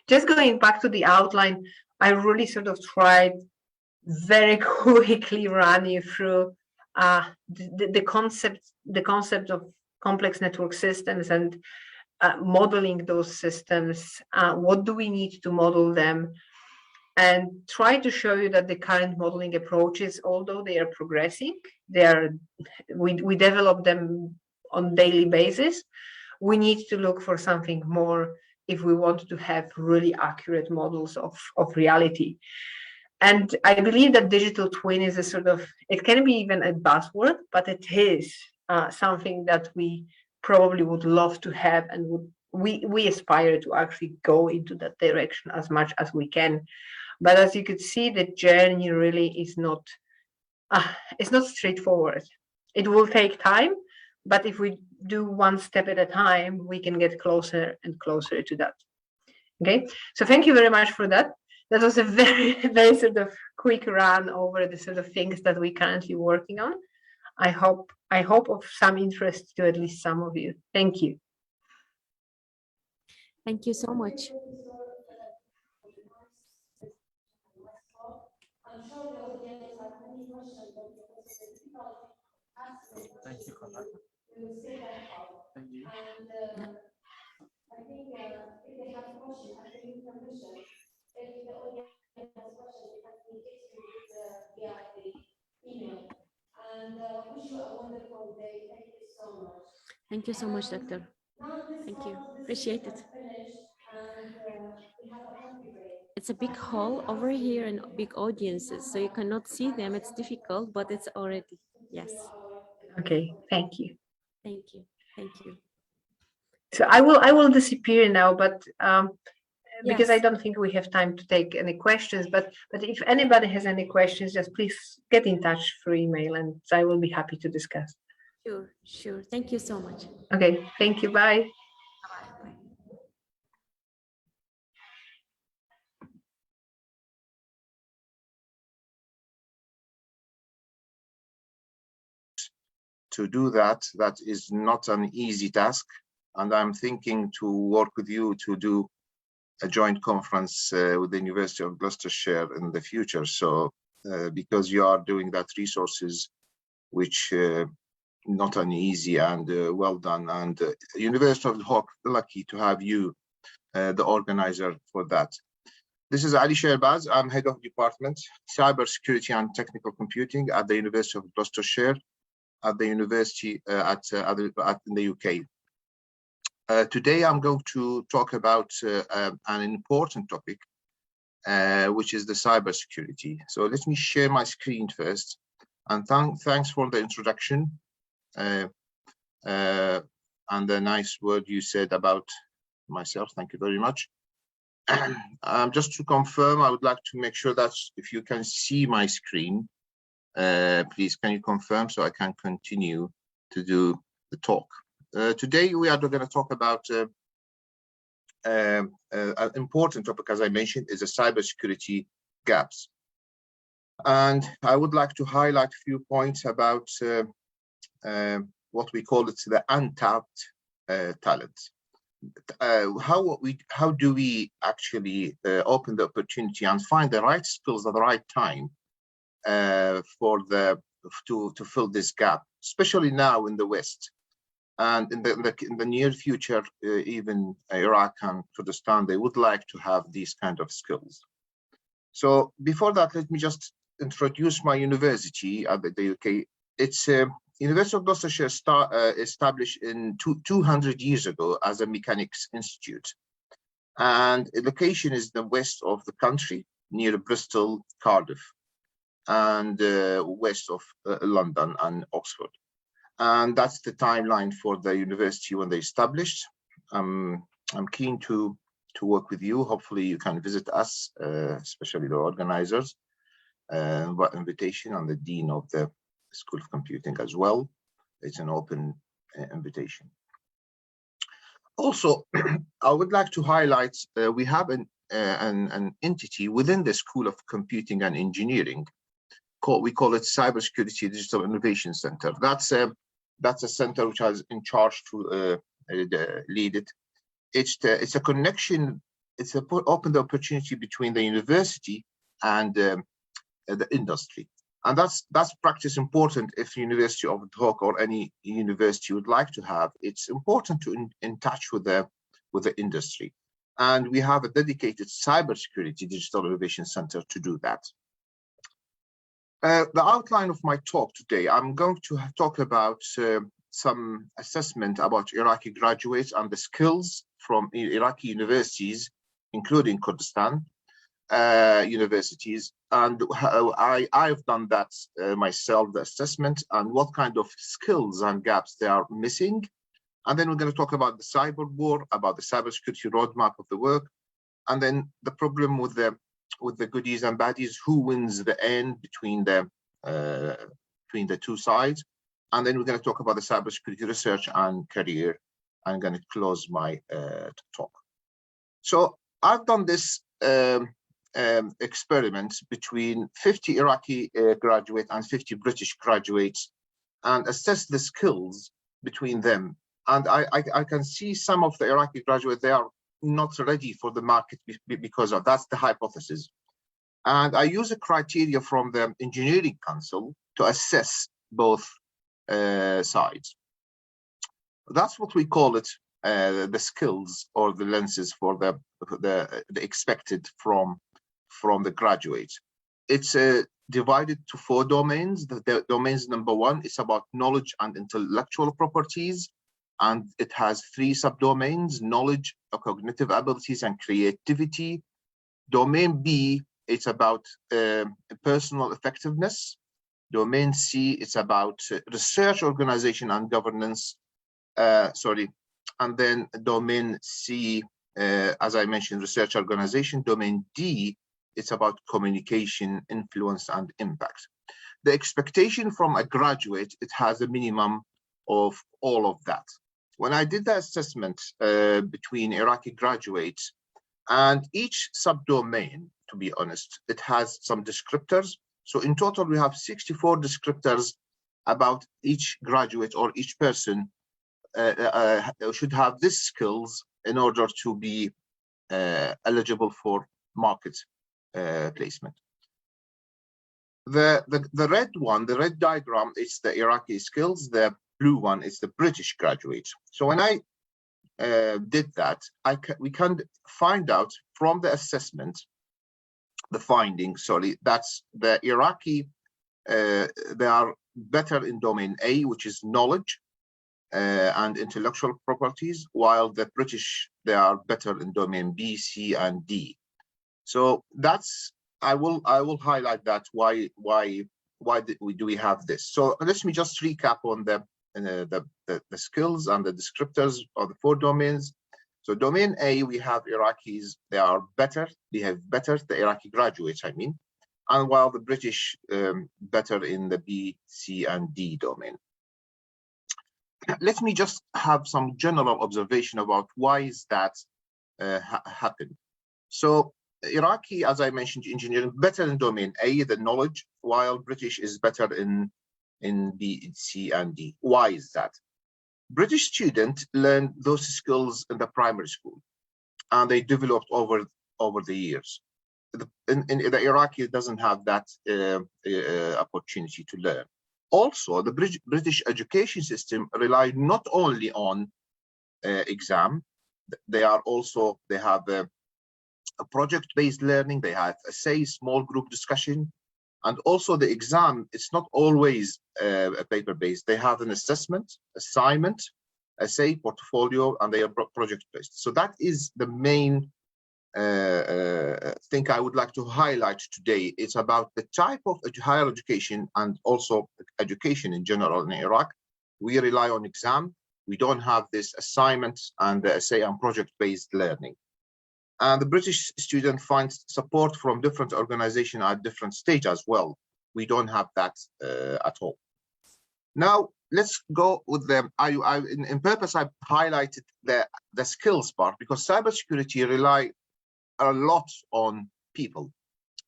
just going back to the outline, I really sort of tried very quickly run you through the concept of complex network systems and modeling those systems. What do we need to model them? And try to show you that the current modeling approaches, although they are progressing, we develop them on daily basis. We need to look for something more if we want to have really accurate models of reality. And I believe that digital twin is a sort of, it can be even a buzzword, but it is something that we probably would love to have, and we aspire to actually go into that direction as much as we can. But as you could see, the journey really is not, it's not straightforward. It will take time, but if we do one step at a time, we can get closer and closer to that. Okay, so thank you very much for that. That was a very, very sort of quick run over the sort of things that we're currently working on. I hope of some interest to at least some of you. Thank you. Thank you so much. Thank you, Carla. Thank you. I think if they have questions, I think permission. If the audience has questions, they can communicate via the email. And wish you a wonderful day. Thank you so much. Thank you so much, Doctor. Thank you. Appreciate it. And we have a coffee break. It's a big hall over here and big audiences, so you cannot see them. It's difficult, but it's already, yes. Okay, thank you. Thank you. Thank you. So I will disappear now, but because I Yes. don't think we have time to take any questions, but if anybody has any questions, just please get in touch through email and I will be happy to discuss. Sure, sure. Thank you so much. Okay, thank you. Bye. Bye. To do that is not an easy task. And I'm thinking to work with you to do a joint conference with the University of Gloucestershire in the future. So because you are doing that resources, which not an easy and well done. And University of Hawk, lucky to have you, the organizer for that. This is Ali Shehbaz. I'm head of department, cybersecurity and technical computing at the University of Gloucestershire, at the university in the UK. Today, I'm going to talk about an important topic, which is the cybersecurity. So let me share my screen first. And thanks for the introduction and the nice word you said about myself. Thank you very much. Just to confirm, I would like to make sure that if you can see my screen, please, can you confirm so I can continue to do the talk? Today, we are going to talk about an important topic, as I mentioned, is the cybersecurity gaps. And I would like to highlight a few points about what we call it the untapped talent. How do we actually open the opportunity and find the right skills at the right time to fill this gap, especially now in the West, and in the near future, even Iraq and Kurdistan, they would like to have these kind of skills. So before that, let me just introduce my university at the UK. It's University of Gloucestershire established in 200 years ago as a mechanics institute. And the location is the west of the country, near Bristol, Cardiff, and west of London and Oxford. And that's the timeline for the university when they established. I'm keen to work with you. Hopefully you can visit us, especially the organizers, invitation, and the Dean of the School of Computing as well. It's an open invitation. Also, I would like to highlight, we have an entity within the School of Computing and Engineering, we call it Cybersecurity Digital Innovation Center. That's a center which is in charge to lead it. It's a connection, it's open the opportunity between the university and the industry. And that's practice important if University of Dhaka or any university would like to have. It's important to in touch with the industry. And we have a dedicated cybersecurity digital innovation center to do that. The outline of my talk today, I'm going to talk about some assessment about Iraqi graduates and the skills from Iraqi universities, including Kurdistan universities, and how I've done that myself, the assessment, and what kind of skills and gaps they are missing. And then we're going to talk about the cyber war, about the cybersecurity roadmap of the work, and then the problem with the goodies and baddies, who wins the end between the two sides. And then we're going to talk about the cybersecurity research and career. I'm going to close my talk. So I've done this experiment between 50 Iraqi graduates and 50 British graduates, and assess the skills between them. And I can see some of the Iraqi graduates, they are not ready for the market because of that's the hypothesis. And I use a criteria from the Engineering Council to assess both sides. That's what we call it, the skills or the lenses for the expected from the graduates. It's divided to 4 domains. The domains number 1 is about knowledge and intellectual properties, and it has 3 subdomains: knowledge, cognitive abilities, and creativity. Domain B, it's about personal effectiveness. Domain C, it's about research, organization, and governance. And then domain C, as I mentioned, research organization. Domain D, it's about communication, influence, and impact. The expectation from a graduate, it has a minimum of all of that. When I did the assessment between Iraqi graduates, and each subdomain, to be honest, it has some descriptors. So in total, we have 64 descriptors about each graduate or each person should have these skills in order to be eligible for market placement. The red one, the red diagram, is the Iraqi skills. The blue one is the British graduates. So when I did that, we can find out from the assessment, the finding, that's the Iraqi, they are better in domain A, which is knowledge and intellectual properties, while the British, they are better in domain B, C, and D. So that's, I will highlight that why do we have this. So let me just recap on the skills and the descriptors of the 4 domains. So domain A, we have Iraqis, they are better, they have better, the Iraqi graduates, I mean, and while the British better in the B, C, and D domain. Let me just have some general observation about why is that happened. So Iraqi, as I mentioned, engineering, better in domain A, the knowledge, while British is better in B, C, and D. Why is that? British students learned those skills in the primary school, and they developed over the years. The Iraqi doesn't have that opportunity to learn. Also, the British education system relied not only on exam, they have a project-based learning. They have a say small group discussion, and also the exam. It's not always a paper-based. They have an assessment, assignment, essay, portfolio, and they are project-based. So that is the main thing I would like to highlight today. It's about the type of higher education and also education in general in Iraq. We rely on exam. We don't have this assignment and essay and project-based learning. And the British student finds support from different organizations at different stages as well. We don't have that at all. Now, let's go with the, in purpose, I highlighted the skills part because cybersecurity rely a lot on people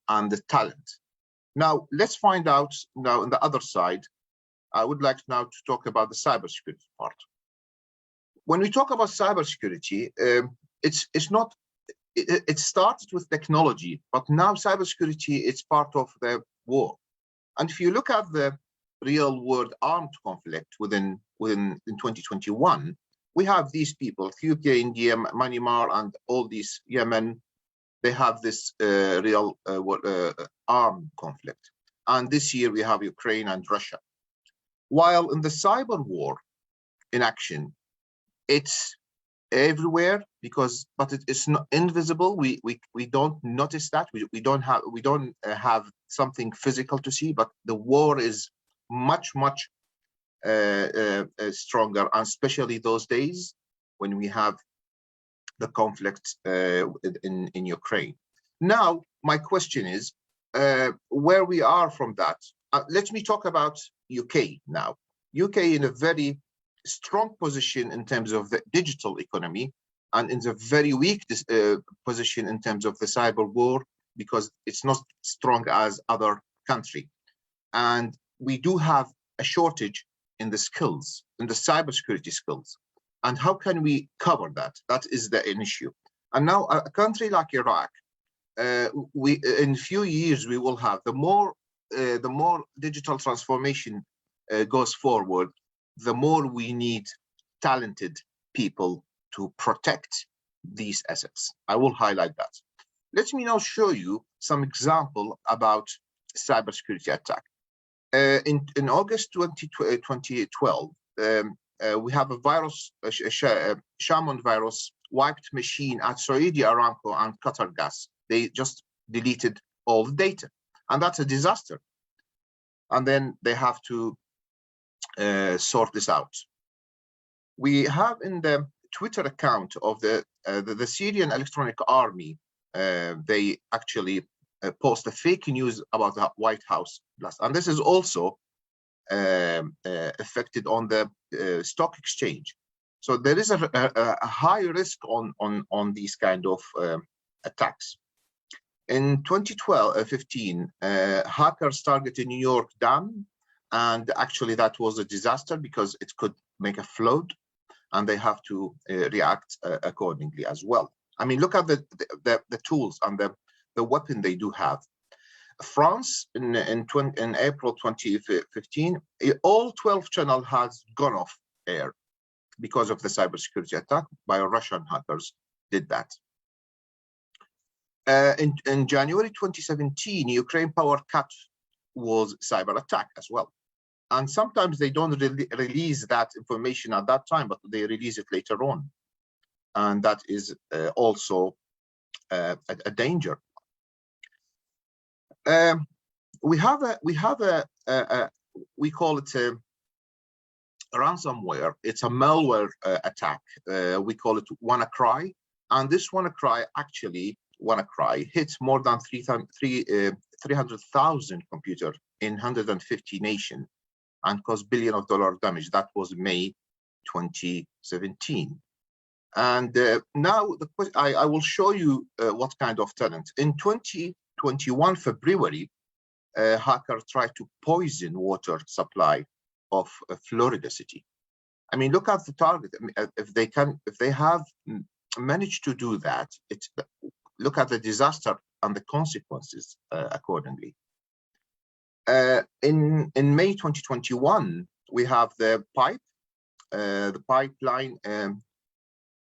and the talent. Now, let's find out now on the other side. I would like now to talk about the cybersecurity part. When we talk about cybersecurity, it started with technology, but now cybersecurity is part of the war. And if you look at the real world armed conflict within in 2021, we have these people, Ethiopia, India, Myanmar, and all these Yemen. They have this real armed conflict. And this year we have Ukraine and Russia. While in the cyber war in action, it's everywhere but it is not invisible. We don't notice that. We don't have something physical to see, but the war is much stronger, and especially those days when we have the conflict in Ukraine. Now, my question is where we are from that. Let me talk about UK now. UK in a very strong position in terms of the digital economy, and in a very weak position in terms of the cyber war, because it's not strong as other country. And we do have a shortage in the skills, in the cybersecurity skills. And how can we cover that? That is an issue. And now a country like Iraq, in a few years, we will have the more digital transformation goes forward, the more we need talented people to protect these assets. I will highlight that. Let me now show you some example about cybersecurity attack. In August 2012, we have a virus, Shaman virus, wiped machine at Saudi Aramco and Qatar Gas. They just deleted all the data, and that's a disaster. And then they have to sort this out. We have in the Twitter account of the Syrian Electronic Army, they actually post a fake news about the White House blast, and this is also affected on the stock exchange. So there is a high risk on these kind of attacks. In 2015, hackers targeted New York Dam, and actually that was a disaster because it could make a flood, and they have to react accordingly as well. I mean, look at the tools and the weapon they do have. France in April 2015, all 12 channels has gone off air because of the cybersecurity attack by Russian hackers did that. In January 2017, Ukraine power cut was cyber attack as well. And sometimes they don't release that information at that time, but they release it later on. And that is also a danger. We call it a ransomware. It's a malware attack. We call it WannaCry, and this WannaCry hits more than 300,000 computers in 150 nations and caused billions of dollars damage. That was May 2017. And now I will show you what kind of talent. In 2021 February, a hacker tried to poison water supply of Florida city. I mean, look at the target. If they have managed to do that, look at the disaster and the consequences accordingly. In May 2021, we have the pipeline,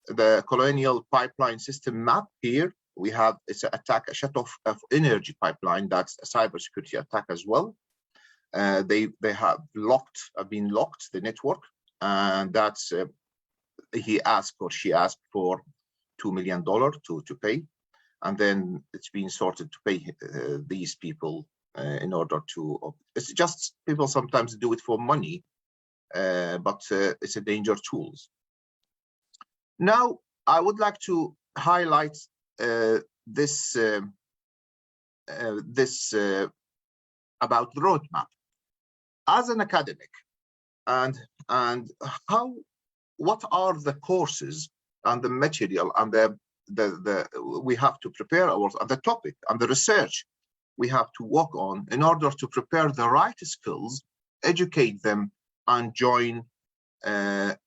the colonial pipeline system map here. we have it's an attack, a shut off of energy pipeline. That's a cybersecurity attack as well. They have been locked the network, and that's he asked or she asked for $2 million to pay, and then it's been sorted to pay these people in order to. It's just people sometimes do it for money, but it's a danger tools. Now, I would like to highlight this about the roadmap as an academic, and what are the courses and the material and the we have to prepare ours and the topic and the research we have to work on in order to prepare the right skills, educate them, and join the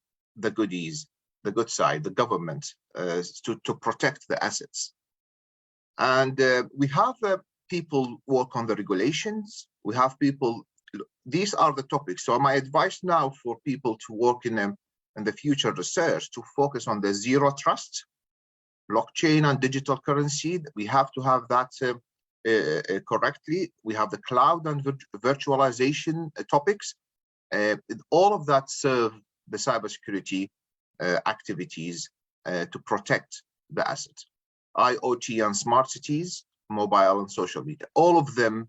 goodies, the good side, the government, to protect the assets. And we have people work on the regulations. We have people. These are the topics. So my advice now for people to work in the future research to focus on the zero trust, blockchain, and digital currency. We have to have that correctly. We have the cloud and virtualization topics. All of that serve the cybersecurity activities to protect the assets. IoT and smart cities, mobile and social media, all of them,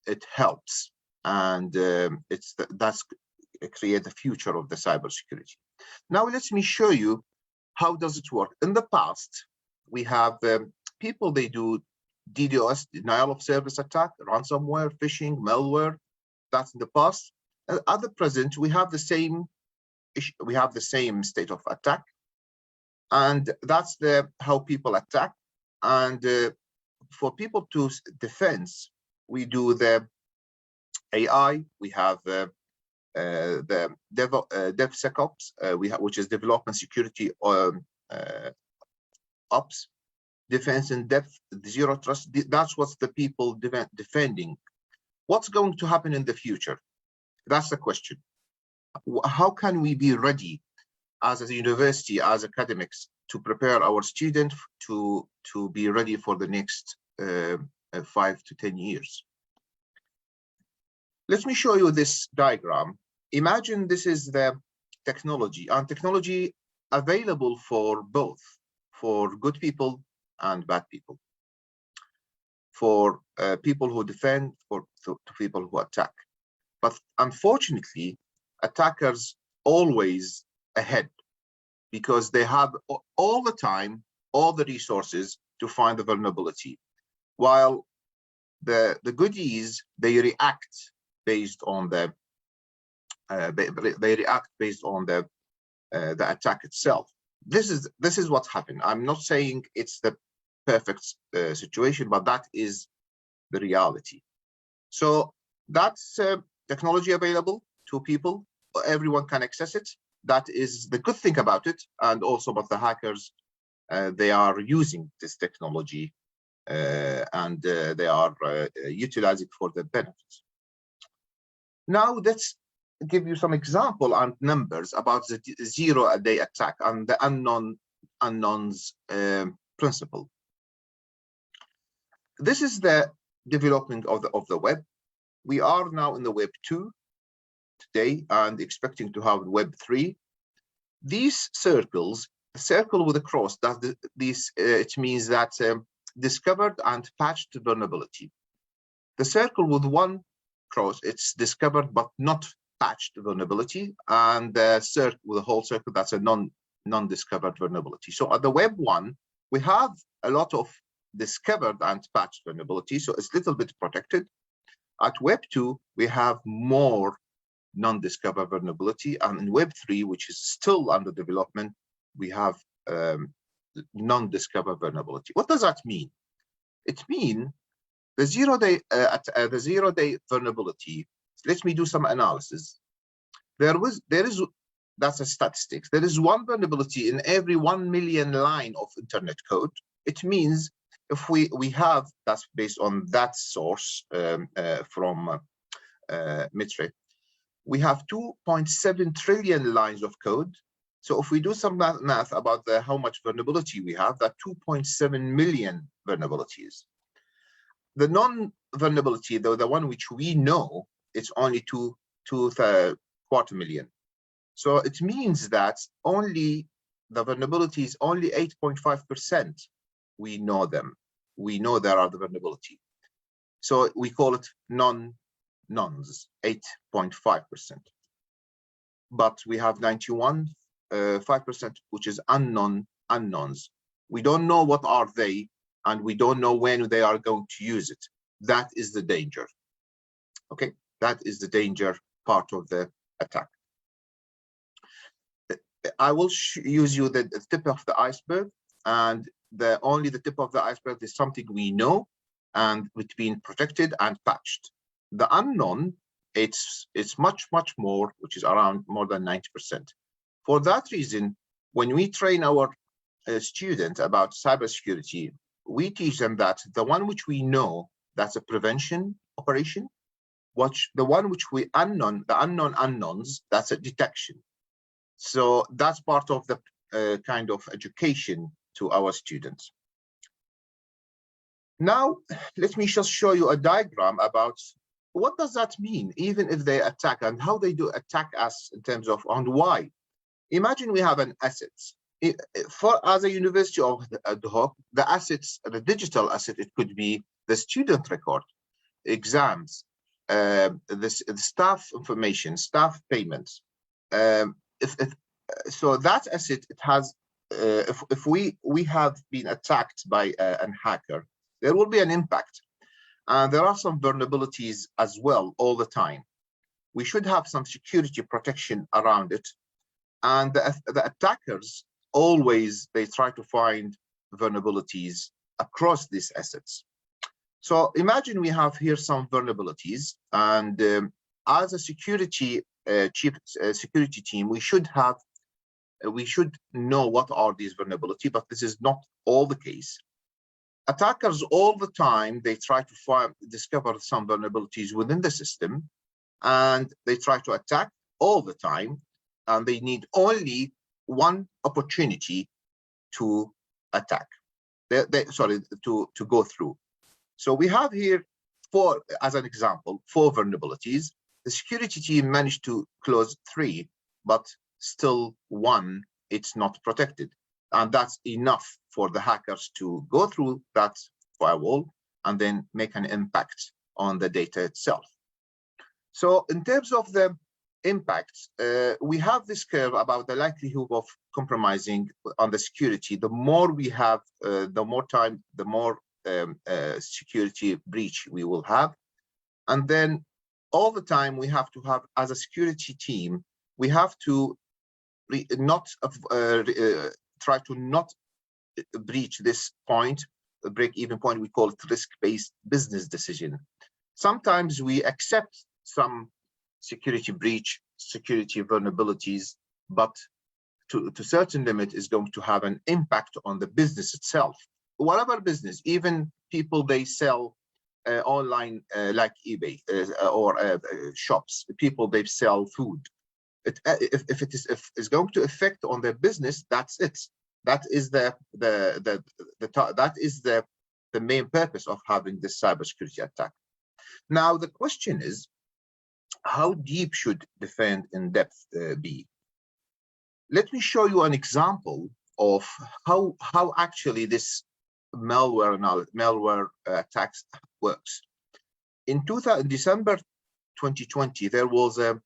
it helps, and that's create the future of the cybersecurity. Now let me show you how does it work. In the past, we have people, they do DDoS, denial of service attack, ransomware, phishing, malware. That's in the past. At the present, we have the same issue, we have the same state of attack, and that's how people attack. And for people to defense, we do the AI. We have the DevSecOps, which is development security ops, defense in depth, zero trust. That's what's the people defending. What's going to happen in the future? That's the question. How can we be ready as a university, as academics, to prepare our students to be ready for the next 5 to 10 years? Let me show you this diagram. Imagine this is the technology, and technology available for both, for good people and bad people, for people who defend, to people who attack. But unfortunately, attackers always ahead, because they have all the time, all the resources to find the vulnerability, while the goodies, they react based on the attack itself. This is what's happened. I'm not saying it's the perfect situation, but that is the reality. So that's technology available to people. Everyone can access it. That is the good thing about it. And also, but the hackers, they are using this technology and they are utilizing for their benefits. Now let's give you some example and numbers about the zero-a-day attack and the unknowns principle. This is the development of the web. We are now in the Web 2 today and expecting to have Web 3. These circles, a circle with a cross, it means that discovered and patched vulnerability. The circle with one cross, it's discovered but not patched vulnerability, and the circle with a whole circle, that's a non-discovered vulnerability. So at the Web 1, we have a lot of discovered and patched vulnerability, so it's a little bit protected. At Web 2, we have more non-discovered vulnerability, and in Web 3, which is still under development, we have non-discovered vulnerability. What does that mean? It means the zero-day vulnerability. Let me do some analysis. That's a statistics. There is one vulnerability in every 1 million line of internet code. It means if we have, that's based on that source from Mitre, we have 2.7 trillion lines of code. So if we do some math about how much vulnerability we have, that 2.7 million vulnerabilities. The non-vulnerability, though, the one which we know, it's only 2.25 million. So it means that only the vulnerabilities, only 8.5%, we know them. We know there are the vulnerability. So we call it nons, 8.5%. But we have 91.5%, which is unknowns. We don't know what are they, and we don't know when they are going to use it. That is the danger. Okay, that is the danger part of the attack. I will use you the tip of the iceberg, and only the tip of the iceberg is something we know, and it's been protected and patched. The unknown, it's much more, which is around more than 90%. For that reason, when we train our students about cybersecurity, we teach them that the one which we know, that's a prevention operation. The one which we the unknown unknowns, that's a detection. So that's part of the kind of education to our students. Now, let me just show you a diagram about what does that mean, even if they attack, and how they do attack us in terms of, and why. Imagine we have an asset. As a university of ad hoc, the assets, the digital asset, it could be the student record, exams, the staff information, staff payments. So that asset, it has, if we have been attacked by a hacker, there will be an impact. And there are some vulnerabilities as well all the time. We should have some security protection around it. And the attackers, always, they try to find vulnerabilities across these assets. So imagine we have here some vulnerabilities, and as a security security team, we should know what are these vulnerabilities, but this is not all the case. Attackers all the time, they try to discover some vulnerabilities within the system, and they try to attack all the time, and they need only one opportunity to attack. To go through. So we have here as an example, 4 vulnerabilities. The security team managed to close 3, but still 1, it's not protected. And that's enough for the hackers to go through that firewall and then make an impact on the data itself. So in terms of the impact, we have this curve about the likelihood of compromising on the security. The more we have, the more time, the more security breach we will have. And then all the time we have to have, as a security team, we have to try to not breach this point, the break-even point. We call it risk-based business decision. Sometimes we accept some security breach, security vulnerabilities, but to certain limit is going to have an impact on the business itself. Whatever business, even people they sell online like eBay or shops, people they sell food. If it's going to affect on their business, that's it. That is the main purpose of having this cybersecurity attack. Now the question is, how deep should defend in depth be? Let me show you an example of how actually this malware attacks works. In December 2020, there was a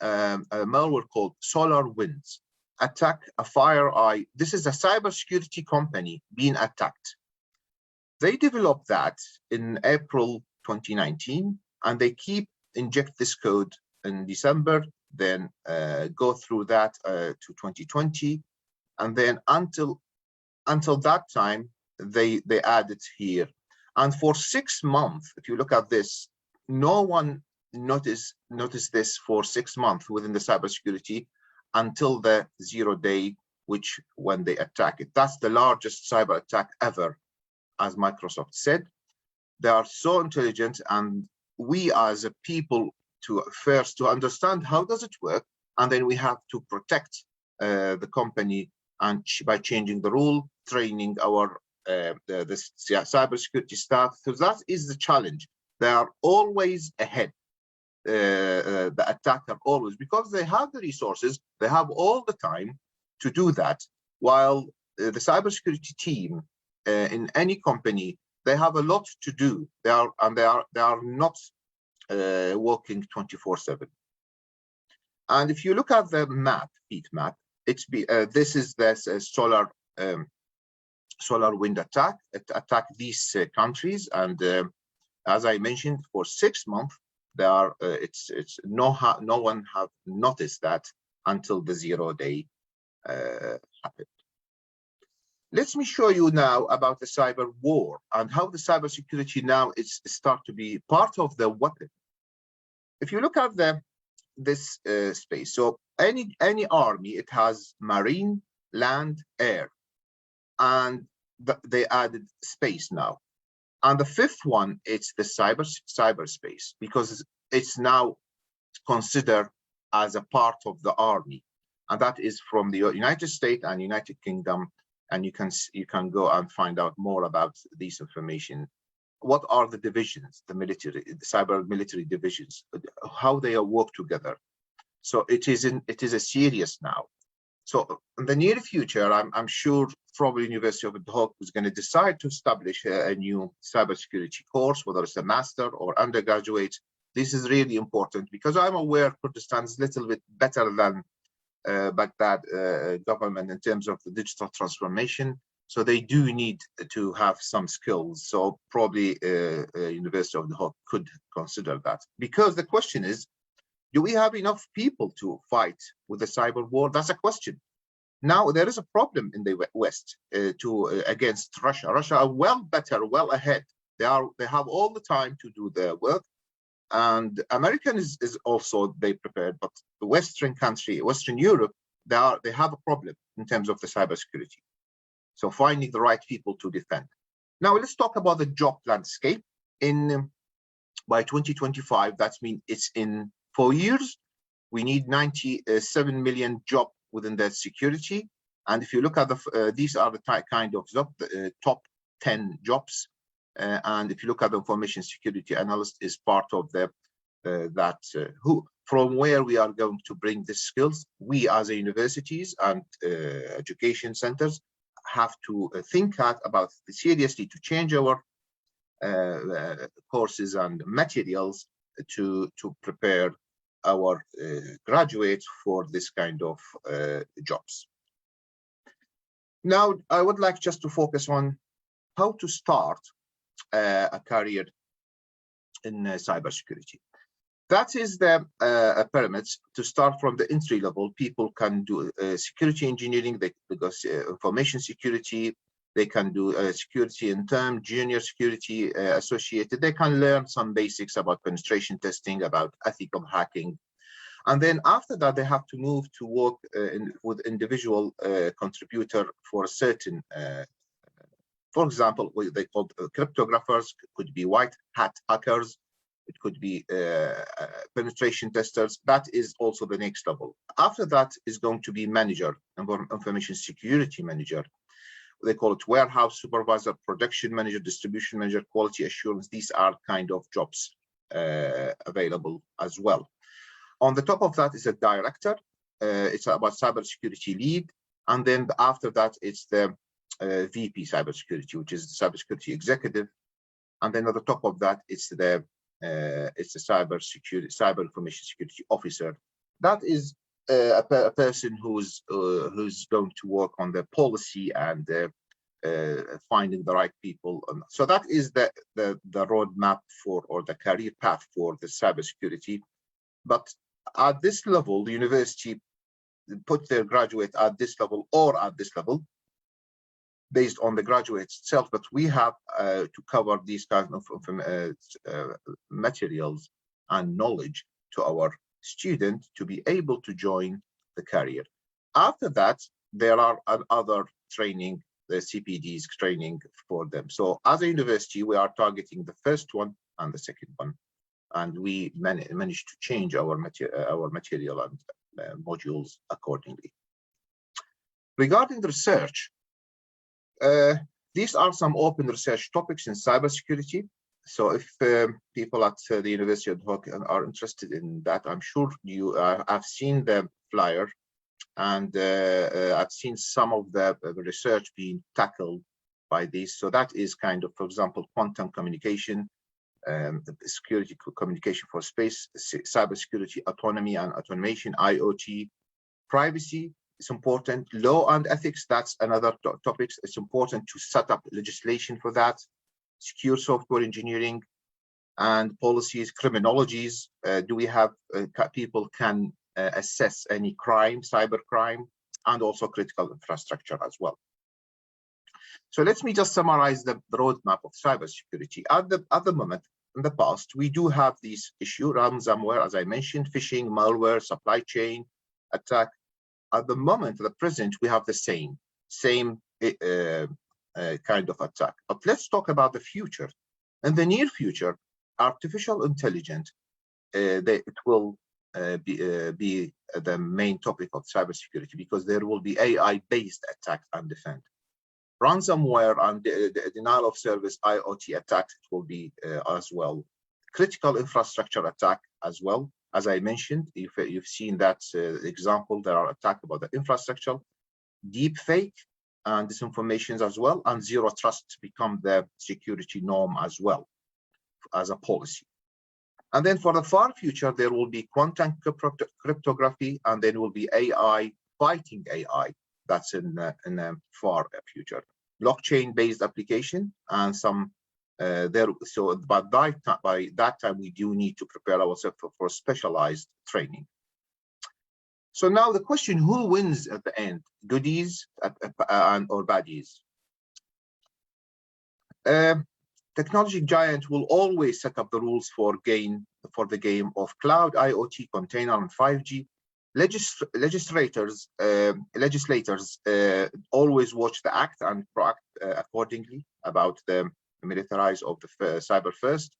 malware called SolarWinds attack a FireEye. This is a cybersecurity company being attacked. They developed that in April 2019, and they keep inject this code in December, then go through that to 2020, and then until that time they add it here. And for 6 months, if you look at this, no one noticed this for 6 months within the cybersecurity until the 0 day, which when they attack it. That's the largest cyber attack ever, as Microsoft said. They are so intelligent, and we as a people to understand how does it work, and then we have to protect the company and by changing the rule, training our the cybersecurity staff. So that is the challenge. They are always ahead. The attacker always, because they have the resources, they have all the time to do that. While the cybersecurity team in any company, they have a lot to do. They are not working 24/7. And if you look at the map, heat map, this is the solar wind attack. It attacked these countries, and as I mentioned, for 6 months, no one have noticed that until the 0-day happened. Let me show you now about the cyber war and how the cybersecurity now is start to be part of the weapon. If you look at this space, so any army, it has marine, land, air, and they added space now. And the fifth one, it's the cyberspace, because it's now considered as a part of the army, and that is from the United States and United Kingdom. And you can go and find out more about this information. What are the divisions, the cyber military divisions, how they work together? So it is a serious now. So in the near future, I'm sure probably University of Duhok is going to decide to establish a new cybersecurity course, whether it's a master or undergraduate. This is really important because I'm aware Kurdistan is a little bit better than Baghdad government in terms of the digital transformation. So they do need to have some skills. So probably University of Duhok could consider that. Because the question is, do we have enough people to fight with the cyber war? That's a question. Now there is a problem in the West against Russia. Russia are well ahead. They have all the time to do their work, and American is also they prepared. But the Western country, Western Europe, they have a problem in terms of the cybersecurity. So finding the right people to defend. Now let's talk about the job landscape. By 2025, that means it's in 4 years, we need 97 million jobs within that security. And if you look at these are the kind of top 10 jobs. And if you look at the information security analyst is part of from where we are going to bring the skills. We as a universities and education centers have to think about seriously to change our courses and materials to prepare our graduates for this kind of jobs. Now, I would like just to focus on how to start a career in cybersecurity. That is the pyramids. To start from the entry level, people can do security engineering, because information security, they can do security intern, junior security associated. They can learn some basics about penetration testing, about ethical hacking. And then after that, they have to move to work with individual contributor for a certain, for example, what they call cryptographers, could be white hat hackers, it could be penetration testers. That is also the next level. After that is going to be manager, information security manager. They call it warehouse supervisor, production manager, distribution manager, quality assurance. These are kind of jobs available as well. On the top of that is a director. It's about cybersecurity lead. And then after that, it's the VP cybersecurity, which is the cybersecurity executive. And then at the top of that, it's the cyber information security officer. That is a person who's going to work on the policy and finding the right people. So that is the roadmap or the career path for the cybersecurity. But at this level, the university put their graduate at this level or at this level based on the graduate itself. But we have to cover these kinds of materials and knowledge to our student to be able to join the career. After that, there are other training, the CPDs training for them. So as a university, we are targeting the first one and the second one. And we managed to change our material and modules accordingly. Regarding the research, these are some open research topics in cybersecurity. So if people at the University of Hook are interested in that, I'm sure you have seen the flyer, and I've seen some of the research being tackled by this. So that is kind of, for example, quantum communication, security communication for space, cybersecurity, autonomy and automation, IoT, privacy is important, law and ethics, that's another topic. It's important to set up legislation for that, secure software engineering and policies, criminologies. Do we have people can assess any crime, cyber crime, and also critical infrastructure as well. So let me just summarize the roadmap of cybersecurity. At the moment, in the past, we do have these issues, ransomware, as I mentioned, phishing, malware, supply chain attack. At the moment, at the present, we have the same kind of attack. But let's talk about the future. In the near future, artificial intelligence, it will be the main topic of cybersecurity, because there will be AI-based attacks and defense. Ransomware and the denial of service IoT attacks will be as well. Critical infrastructure attack as well. As I mentioned, if you've seen that example, there are attacks about the infrastructure, deep fake and disinformation as well, and zero trust become the security norm as well as a policy. And then for the far future, there will be quantum cryptography, and then will be AI fighting AI. That's in the far future. Blockchain-based application and some there. So by that time, we do need to prepare ourselves for specialized training. So now the question: who wins at the end? Goodies or baddies? Technology giant will always set up the rules for the game of cloud, IoT, container, and 5G. Legislators always watch the act and proact accordingly about the militarize of the cyber first.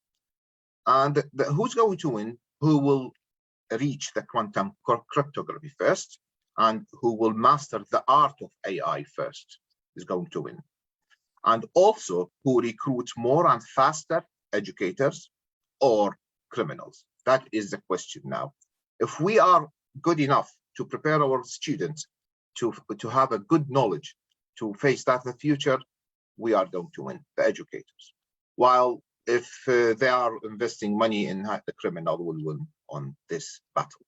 And who's going to win? Who will reach the quantum cryptography first, and who will master the art of AI first is going to win. And also who recruits more and faster educators or criminals. That is the question now. If we are good enough to prepare our students to have a good knowledge to face that in the future, we are going to win, the educators. While if they are investing money in the criminal will win on this battle.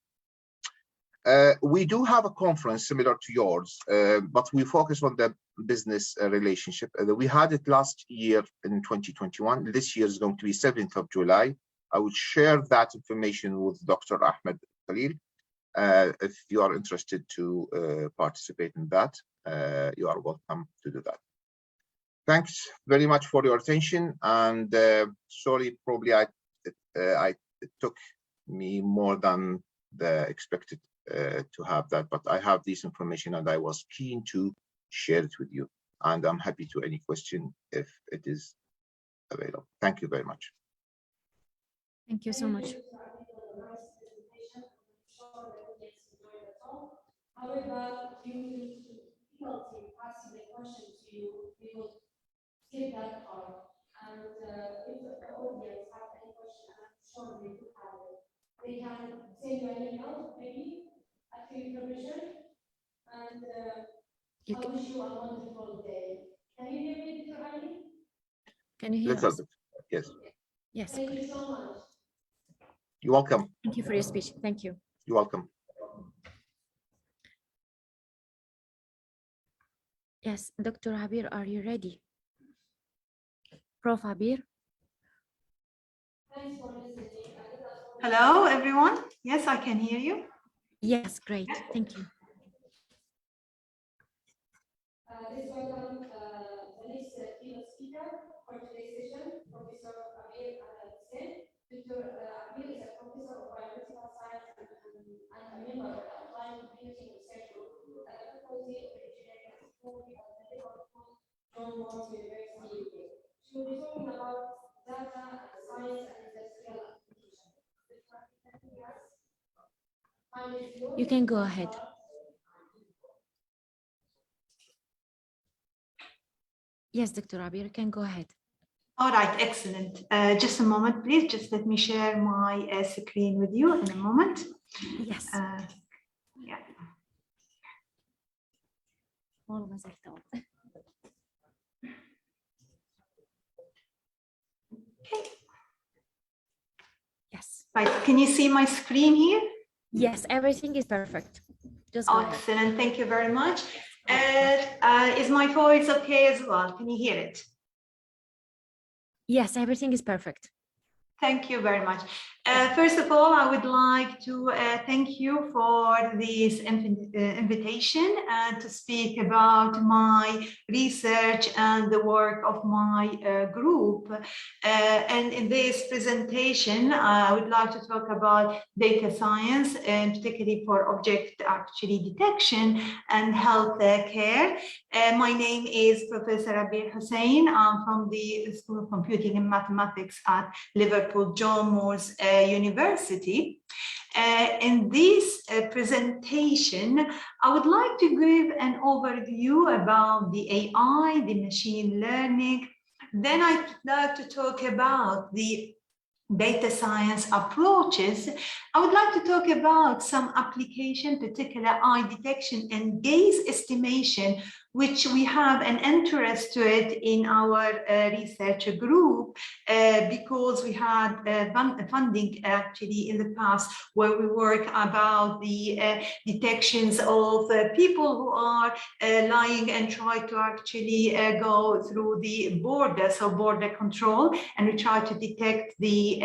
We do have a conference similar to yours, but we focus on the business relationship. We had it last year in 2021. This year is going to be 7th of July. I will share that information with Dr. Ahmed Khalil. If you are interested to participate in that, you are welcome to do that. Thanks very much for your attention, and sorry, probably it took me more than the expected to have that, but I have this information and I was keen to share it with you, and I'm happy to any question if it is available. Thank you very much. Thank you so much. However, due to difficulty passing the question to you, we will skip that part. And if the audience have any question, I'm sure they do have it. They can send you an email, maybe, after your permission. And I wish you a wonderful day. Can you hear me, Dr. Ali? Can you hear us? Yes. Yes. Thank you so much. You're welcome. Thank you for your speech. Thank you. You're welcome. Yes, Dr. Habir, are you ready? Prof. Habir? Hello, everyone. Yes, I can hear you. Yes, great. Thank you. Let's welcome the next keynote speaker for today's session, Professor Habir Al-Hussein. Dr. Habir is a professor of biomedical science and a member of the Applied Computing Research Group at the Faculty of Engineering and Technology at the Medical School, John Moores University, UK. She will be talking about data and science and industrial application. You can go ahead. Yes, Dr. Abir, you can go ahead. All right, excellent. Just a moment, please. Just let me share my screen with you in a moment. Yes. Yeah. Okay. Yes. Right, can you see my screen here? Yes, everything is perfect. Just go ahead. Excellent, thank you very much. Is my voice okay as well? Can you hear it? Yes, everything is perfect. Thank you very much. First of all, I would like to thank you for this invitation to speak about my research and the work of my group. And in this presentation, I would like to talk about data science, and particularly for object actually detection and health care. My name is Professor Abir Hussain. I'm from the School of Computing and Mathematics at Liverpool John Moores University. In this presentation, I would like to give an overview about the AI, the machine learning. Then I'd like to talk about the data science approaches. I would like to talk about some application, particular eye detection and gaze estimation, which we have an interest to it in our research group because we had funding actually in the past where we work about the detections of people who are lying and try to actually go through the border, so border control, and we try to detect the,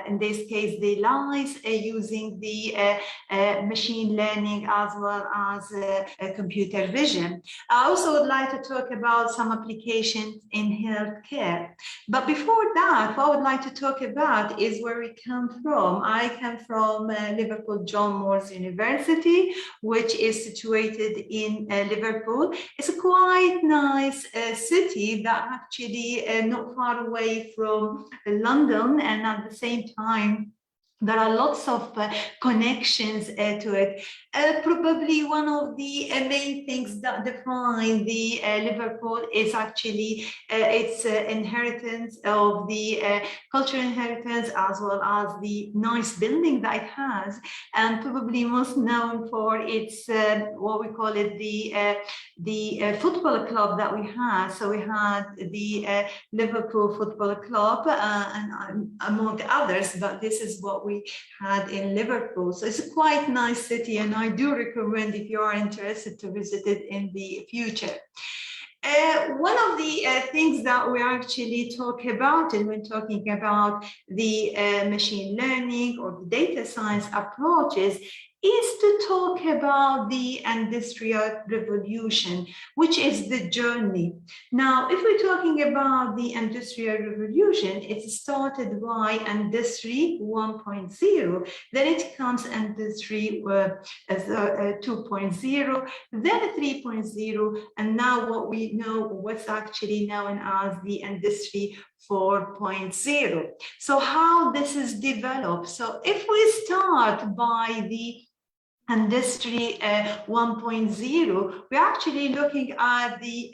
in this case, the lies using the machine learning as well as computer vision. I also would like to talk about some applications in healthcare. But before that, what I would like to talk about is where we come from. I come from Liverpool John Moores University, which is situated in Liverpool. It's a quite nice city that actually not far away from London, and at the same time, there are lots of connections to it. Probably one of the main things that define the Liverpool is actually its inheritance of the cultural inheritance, as well as the nice building that it has, and probably most known for its what we call it the football club that we had. So we had the Liverpool Football Club and among others, but this is what we had in Liverpool. So it's a quite nice city, and I do recommend if you are interested to visit it in the future. One of the things that we actually talk about when talking about the machine learning or the data science approaches is to talk about the industrial revolution, which is the journey. Now, if we're talking about the industrial revolution, it started by Industry 1.0, then it comes Industry 2.0, then 3.0, and now what we know, what's actually known as the Industry 4.0. So how this is developed? So if we start by the Industry 1.0, we're actually looking at the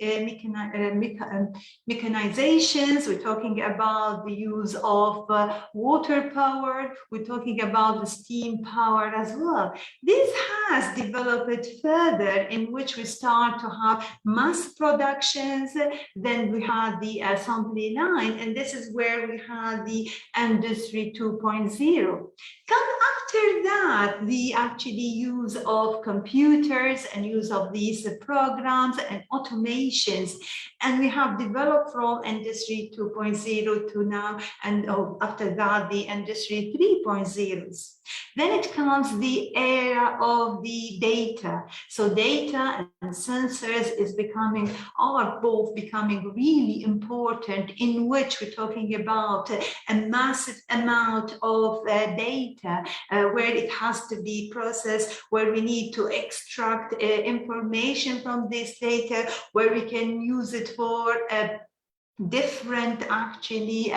mechanizations. We're talking about the use of water power. We're talking about the steam power as well. This has developed further, in which we start to have mass productions. Then we had the assembly line, and this is where we had the Industry 2.0. Come after that, the actually use of computers and use of these programs and automations. And we have developed from Industry 2.0 to now, and after that, the Industry 3.0s. Then it comes the era of the data. So data and sensors is becoming, are both becoming really important, in which we're talking about a massive amount of data where it has to be processed, where we need to extract information from this data, where we can use it for different actually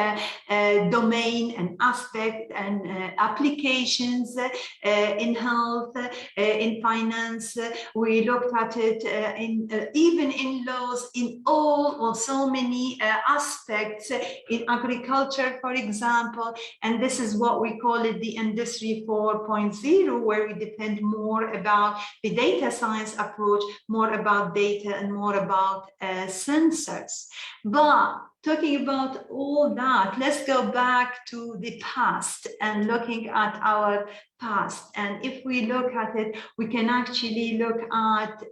domain and aspect and applications in health, in finance. We looked at it in even in laws, in all or so many aspects in agriculture, for example. And this is what we call it the Industry 4.0, where we depend more about the data science approach, more about data and more about sensors. But talking about all that, let's go back to the past and looking at our past. And if we look at it, we can actually look at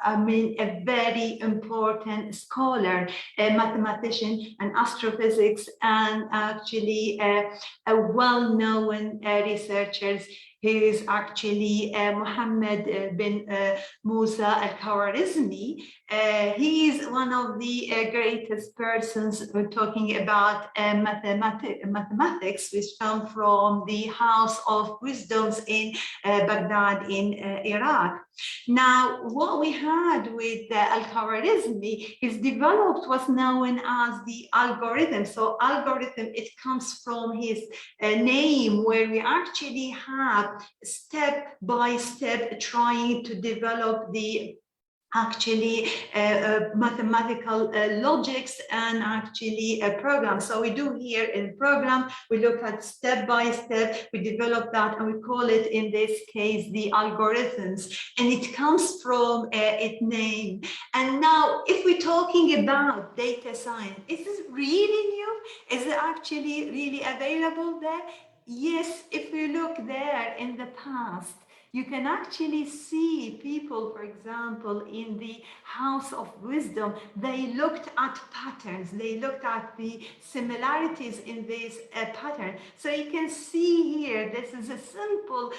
a very important scholar, a mathematician and astrophysics, and actually a well-known researcher. He is actually Mohammed bin Musa al-Khwarizmi. He is one of the greatest persons talking about mathematics, which come from the House of Wisdoms in Baghdad in Iraq. Now, what we had with al-Khwarizmi is developed what's known as the algorithm. So algorithm, it comes from his name, where we actually have step by step trying to develop the actually mathematical logics and actually a program. So we do here in program, we look at step by step, we develop that, and we call it in this case the algorithms, and it comes from its name. And now if we're talking about data science, is this really new? Is it actually really available there? Yes, if we look there in the past, you can actually see people, for example, in the House of Wisdom, they looked at patterns, they looked at the similarities in this pattern. So you can see here, this is a simple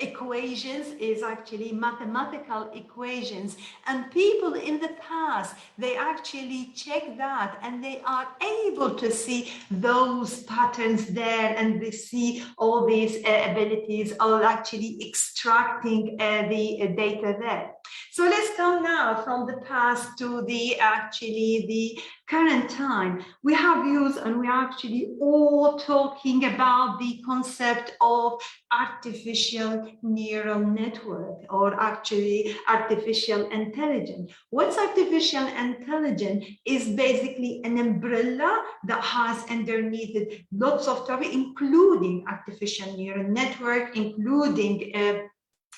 equations, is actually mathematical equations, and people in the past, they actually check that and they are able to see those patterns there, and they see all these abilities of actually extracting the data there. So let's come now from the past to the actually the current time. We have used, and we're actually all talking about the concept of artificial neural network, or actually artificial intelligence. What's artificial intelligence is basically an umbrella that has underneath it lots of topics, including artificial neural network, including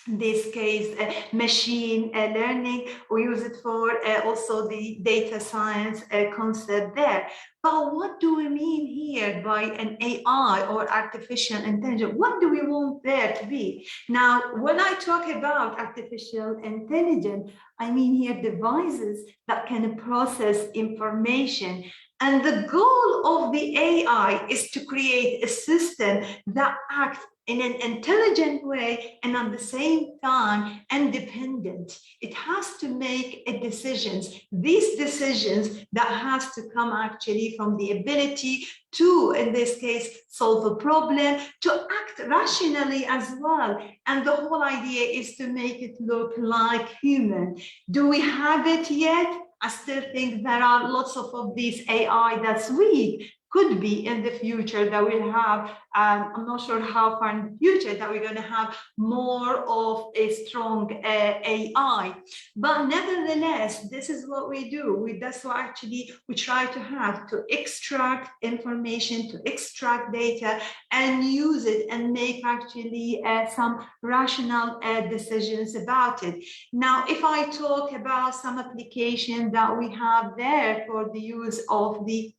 in this case, machine learning. We use it for also the data science concept there. But what do we mean here by an AI or artificial intelligence? What do we want there to be? Now, when I talk about artificial intelligence, I mean here devices that can process information. And the goal of the AI is to create a system that acts in an intelligent way and at the same time independent. It has to make decisions. These decisions that has to come actually from the ability to, in this case, solve a problem, to act rationally as well. And the whole idea is to make it look like human. Do we have it yet? I still think there are lots of these AI that's weak. Could be in the future that we'll have, I'm not sure how far in the future that we're going to have more of a strong AI. But nevertheless, this is what we do. That's what actually we try to have, to extract information, to extract data and use it and make actually some rational decisions about it. Now, if I talk about some application that we have there for the use of the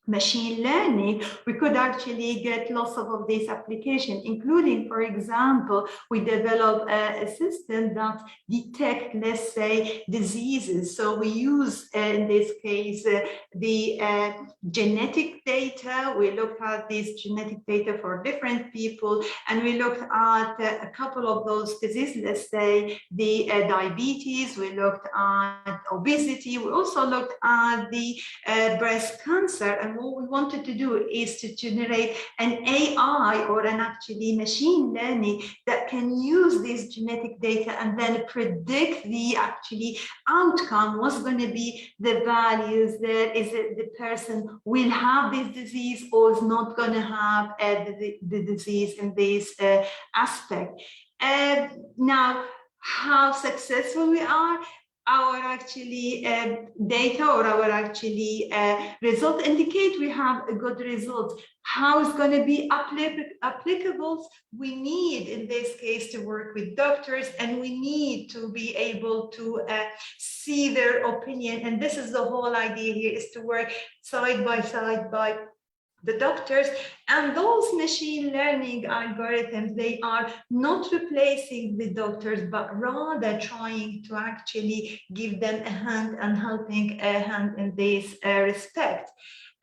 machine learning, we could actually get lots of these applications, including, for example, we develop a system that detect, let's say, diseases. So we use, in this case, the genetic data. We look at this genetic data for different people, and we looked at a couple of those diseases, let's say the diabetes, we looked at obesity, we also looked at the breast cancer, and and what we wanted to do is to generate an AI or an actually machine learning that can use this genetic data and then predict the actually outcome, what's going to be the values there. Is it the person will have this disease or is not going to have the disease in this aspect. Now, how successful we are, our actually data or our actually result indicate we have a good result. How is going to be applicable? We need, in this case, to work with doctors, and we need to be able to see their opinion. And this is the whole idea here, is to work side by side by the doctors. And those machine learning algorithms, they are not replacing the doctors, but rather trying to actually give them a hand and helping a hand in this respect.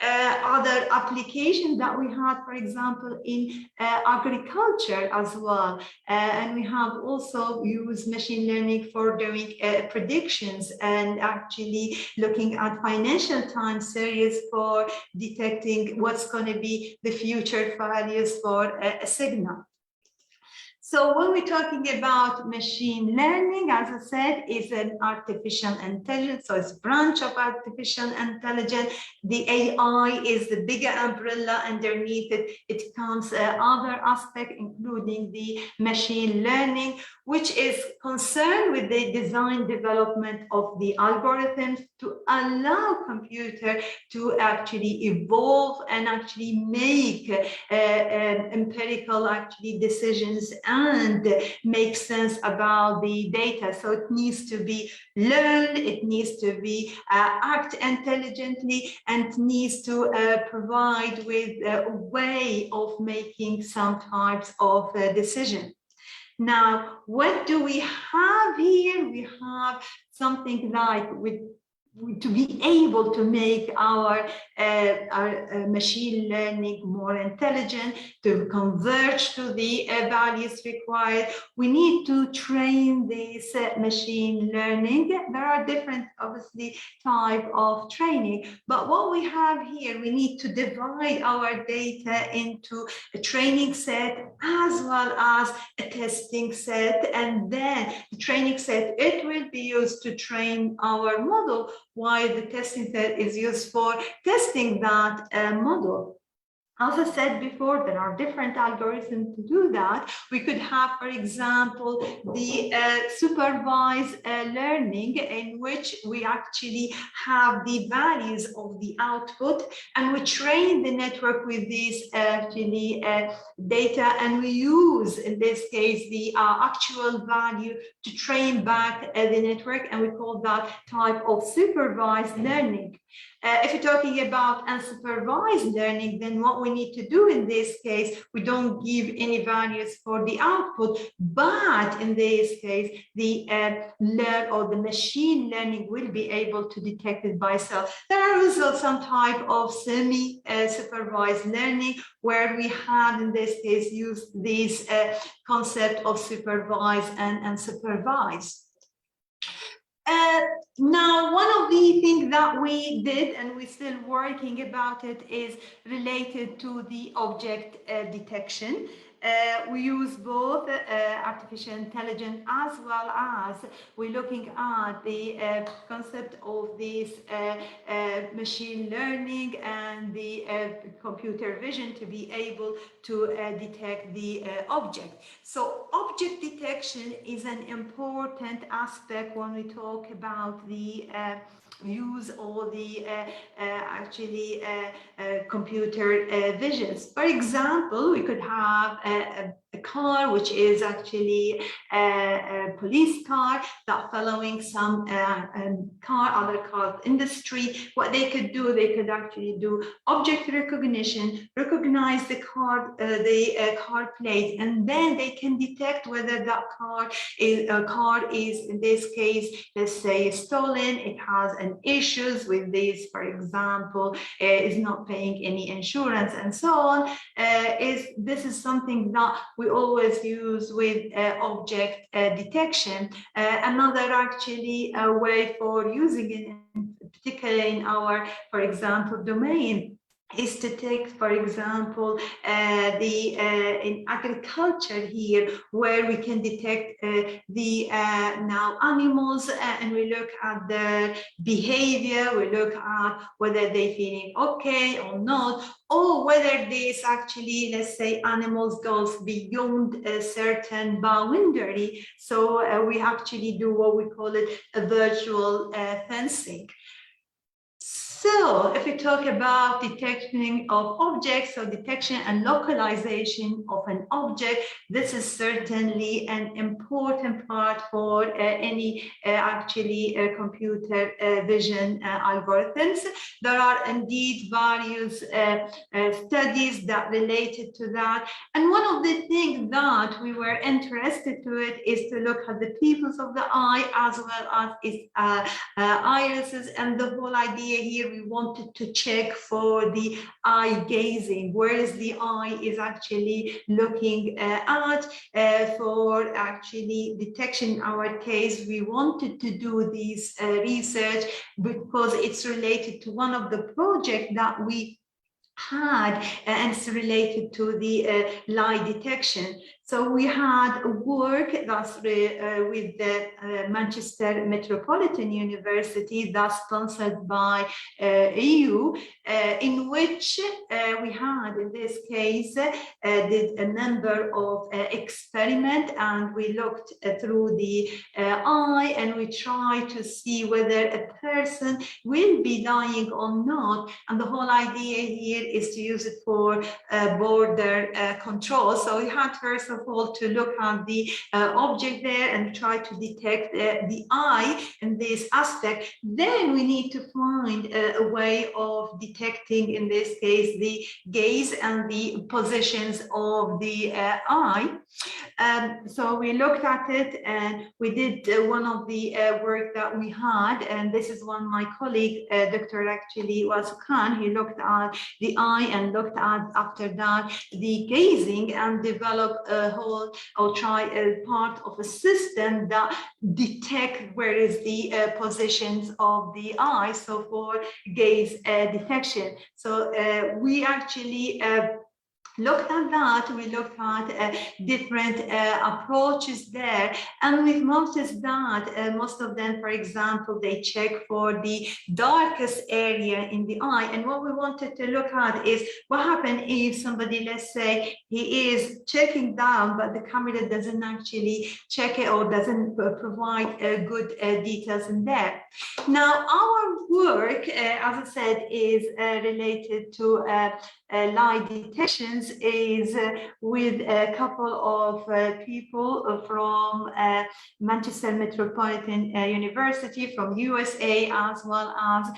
Other applications that we had, for example, in agriculture as well. And we have also used machine learning for doing predictions and actually looking at financial time series for detecting what's going to be the future values for a signal. So when we're talking about machine learning, as I said, is an artificial intelligence, so it's a branch of artificial intelligence. The AI is the bigger umbrella. Underneath it, it comes other aspects, including the machine learning, which is concerned with the design development of the algorithms to allow computer to actually evolve and actually make empirical actually decisions and make sense about the data. So it needs to be learned, it needs to be act intelligently, and needs to provide with a way of making some types of decision. Now, what do we have here? We have something like to be able to make our machine learning more intelligent, to converge to the values required, we need to train this machine learning. There are different, obviously, type of training, but what we have here, we need to divide our data into a training set as well as a testing set, and then the training set, it will be used to train our model, while the testing set is used for testing that model. As I said before, there are different algorithms to do that. We could have, for example, the supervised learning, in which we actually have the values of the output, and we train the network with this actually data, and we use, in this case, the actual value to train back the network, and we call that type of supervised learning. If you're talking about unsupervised learning, then what we need to do in this case, we don't give any values for the output, but in this case, the the machine learning will be able to detect it by itself. There are also some type of semi-supervised learning, where we have, in this case, used this concept of supervised and unsupervised. Now, one of the things that we did, and we're still working about it, is related to the object detection. We use both artificial intelligence, as well as we're looking at the concept of this machine learning and the computer vision to be able to detect the object. So object detection is an important aspect when we talk about the use all the actually computer visions. For example, we could have a car which is actually a police car that following some other car in the street. What they could do, they could actually do object recognition, recognize the car plate, and then they can detect whether that car is, in this case, let's say, stolen. It has an issues with this, for example, is not paying any insurance and so on. This is something that we always use with object detection. Another actually way for using it, particularly in our, for example, domain, is to take, for example, in agriculture here, where we can detect the now animals, and we look at their behavior, we look at whether they're feeling okay or not, or whether this actually, let's say, animals goes beyond a certain boundary. So we actually do what we call it a virtual fencing. So if we talk about detection of objects, so detection and localization of an object, this is certainly an important part for any actually computer vision algorithms. There are indeed various studies that related to that. And one of the things that we were interested to it is to look at the pupils of the eye as well as its irises, and the whole idea here, we wanted to check for the eye gazing, whereas the eye is actually looking at for actually detection. In our case, we wanted to do this research because it's related to one of the projects that we had, and it's related to the lie detection. So we had work that's with the Manchester Metropolitan University, that's sponsored by EU, in which we had, in this case, did a number of experiments, and we looked through the eye, and we tried to see whether a person will be dying or not. And the whole idea here is to use it for border control. So we had first of all to look at the object there and try to detect the eye in this aspect. Then we need to find a way of detecting, in this case, the gaze and the positions of the eye. So we looked at it, and we did one of the work that we had, and this is one my colleague, Dr. actually was Khan. He looked at the eye and looked at, after that, the gazing, and developed a whole, or try a part of a system that detect where is the positions of the eye, so for gaze detection. So we actually looked at that, we looked at different approaches there, and we've noticed that most of them, for example, they check for the darkest area in the eye. And what we wanted to look at is what happens if somebody, let's say, he is checking down, but the camera doesn't actually check it or doesn't provide good details in there. Now, our work, as I said, is related to lie detections, is with a couple of people from Manchester Metropolitan University, from USA, as well as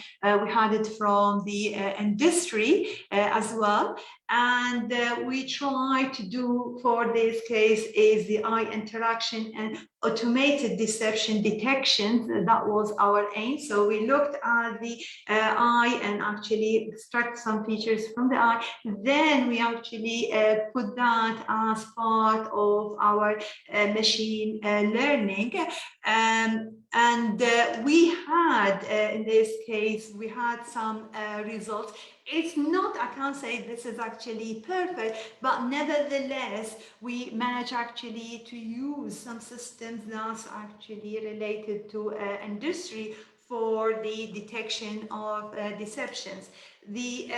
we had it from the industry as well. And we try to do for this case is the eye interaction and automated deception detection. That was our aim. So we looked at the eye and actually extract some features from the eye. Then we actually put that as part of our machine learning. And we had, in this case, we had some results. It's not, I can't say this is actually perfect, but nevertheless, we managed actually to use some systems that's actually related to industry for the detection of deceptions. The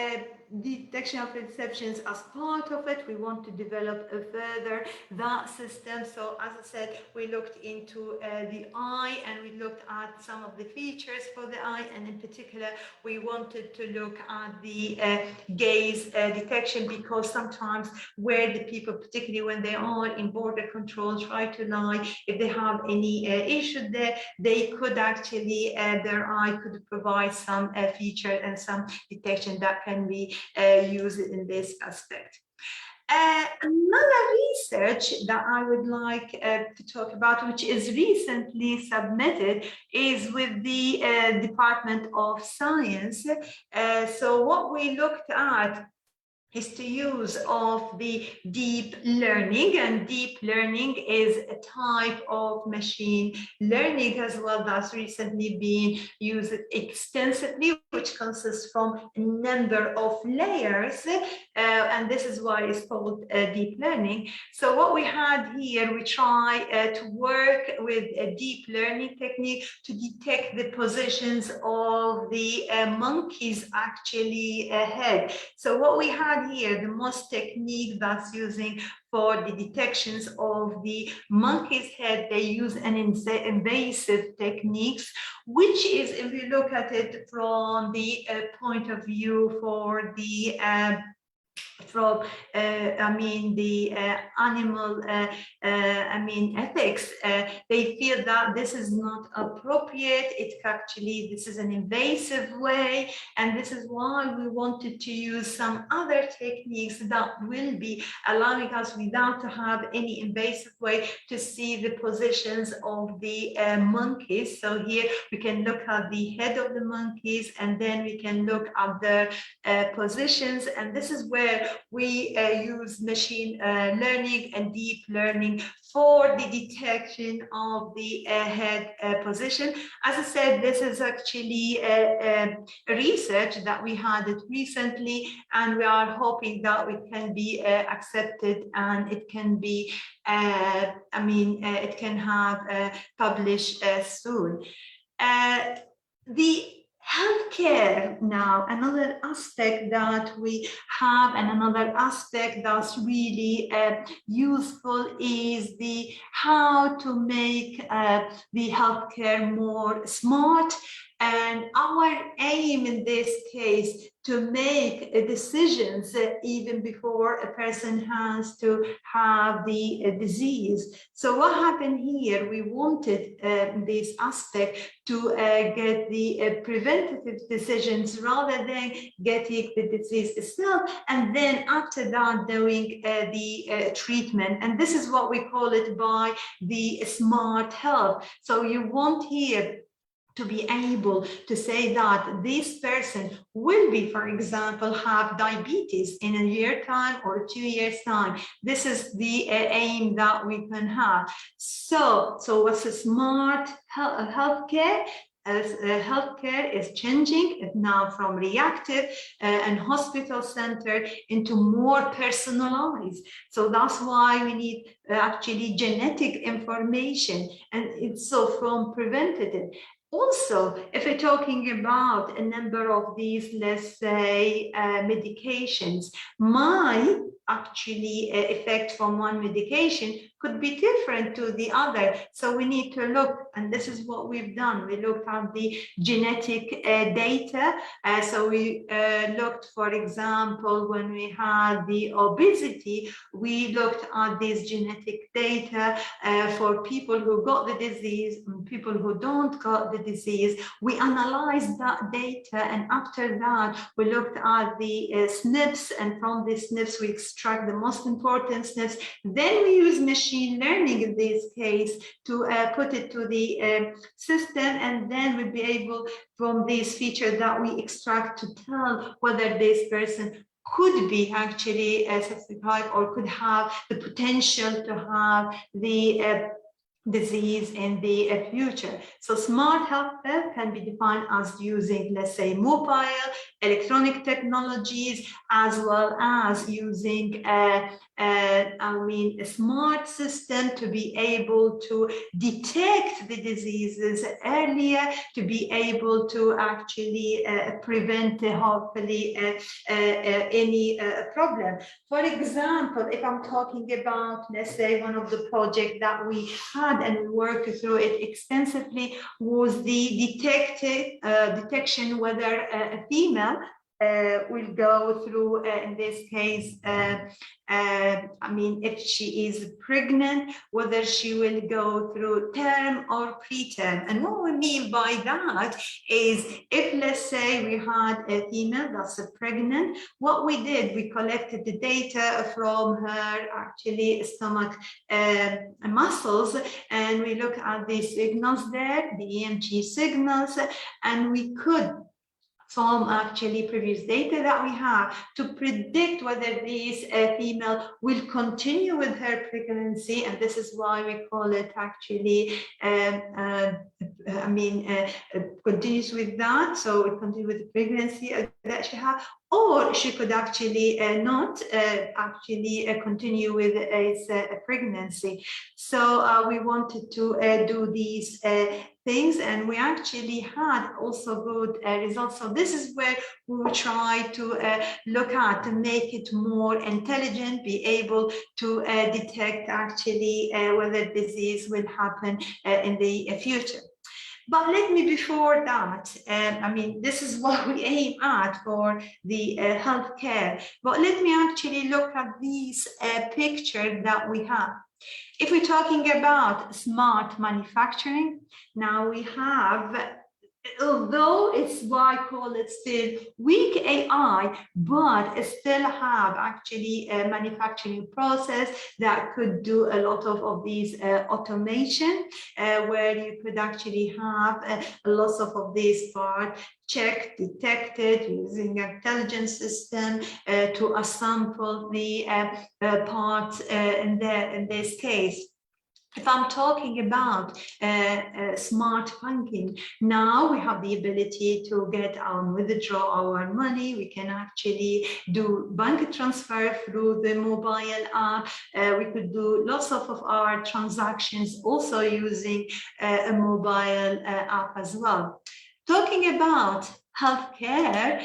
detection of deceptions, as part of it, we want to develop further that system. So as I said, we looked into the eye, and we looked at some of the features for the eye, and in particular, we wanted to look at the gaze detection, because sometimes where the people, particularly when they are in border control, try to lie, if they have any issue there, they could actually, their eye could provide some feature and some detection that can be used in this aspect. Another research that I would like to talk about, which is recently submitted, is with the Department of Science. So what we looked at is to use of the deep learning, and deep learning is a type of machine learning as well that's recently been used extensively, which consists from a number of layers, and this is why it's called deep learning. So what we had here, we try to work with a deep learning technique to detect the positions of the monkeys actually ahead. So what we had here, the most technique that's using for the detections of the monkey's head, they use an invasive techniques, which is, if you look at it from the point of view for the animal ethics, they feel that this is not appropriate. This is an invasive way, and this is why we wanted to use some other techniques that will be allowing us, without to have any invasive way, to see the positions of the monkeys. So here we can look at the head of the monkeys, and then we can look at their positions, and this is where we use machine learning and deep learning for the detection of the head position. As I said, this is actually a research that we had it recently, and we are hoping that it can be accepted, and it can be, it can have published soon. The healthcare now, another aspect that we have, and another aspect that's really useful is the how to make the healthcare more smart. And our aim in this case to make decisions even before a person has to have the disease. So what happened here, we wanted this aspect to get the preventative decisions rather than getting the disease itself, and then after that doing the treatment. And this is what we call it by the smart health. So you want here to be able to say that this person will be, for example, have diabetes in a year time or 2 years time. This is the aim that we can have. So what's a smart healthcare? As healthcare is changing now from reactive and hospital-centered into more personalized. So that's why we need actually genetic information, and it's so from preventative. Also, if we're talking about a number of these, let's say, medications, my actually effect from one medication could be different to the other. So we need to look, and this is what we've done. We looked at the genetic data. So we looked, for example, when we had the obesity, we looked at this genetic data for people who got the disease and people who don't got the disease. We analyzed that data, and after that, we looked at the SNPs, and from the SNPs, we extract the most important SNPs. Then we use machine learning in this case to put it to the system, and then we'll be able, from this feature that we extract, to tell whether this person could be actually 65 or could have the potential to have the disease in the future. So smart healthcare can be defined as using, let's say, mobile, electronic technologies, as well as using a smart system to be able to detect the diseases earlier, to be able to actually prevent, hopefully, any problem. For example, if I'm talking about, let's say, one of the projects that we had and we worked through it extensively was the detection whether a female will go through, in this case, if she is pregnant, whether she will go through term or preterm. And what we mean by that is, if, let's say, we had a female that's pregnant, what we did, we collected the data from her actually stomach muscles, and we look at the signals there, the EMG signals, and we could from actually previous data that we have to predict whether this female will continue with her pregnancy, and this is why we call it actually continues with that, so it continues with the pregnancy that she had, or she could actually not actually continue with a pregnancy. So we wanted to do these things, and we actually had also good results. So this is where we will try to look at to make it more intelligent, be able to detect actually whether disease will happen in the future. But let me, before that, this is what we aim at for the healthcare. But let me actually look at these picture that we have. If we're talking about smart manufacturing, now we have, although it's why I call it still weak AI, but it still have actually a manufacturing process that could do a lot of these automation, where you could actually have a lot of these parts checked, detected using an intelligence system to assemble the parts in this case. If I'm talking about smart banking, now we have the ability to withdraw our money. We can actually do bank transfer through the mobile app. We could do lots of our transactions also using a mobile app as well. Talking about healthcare,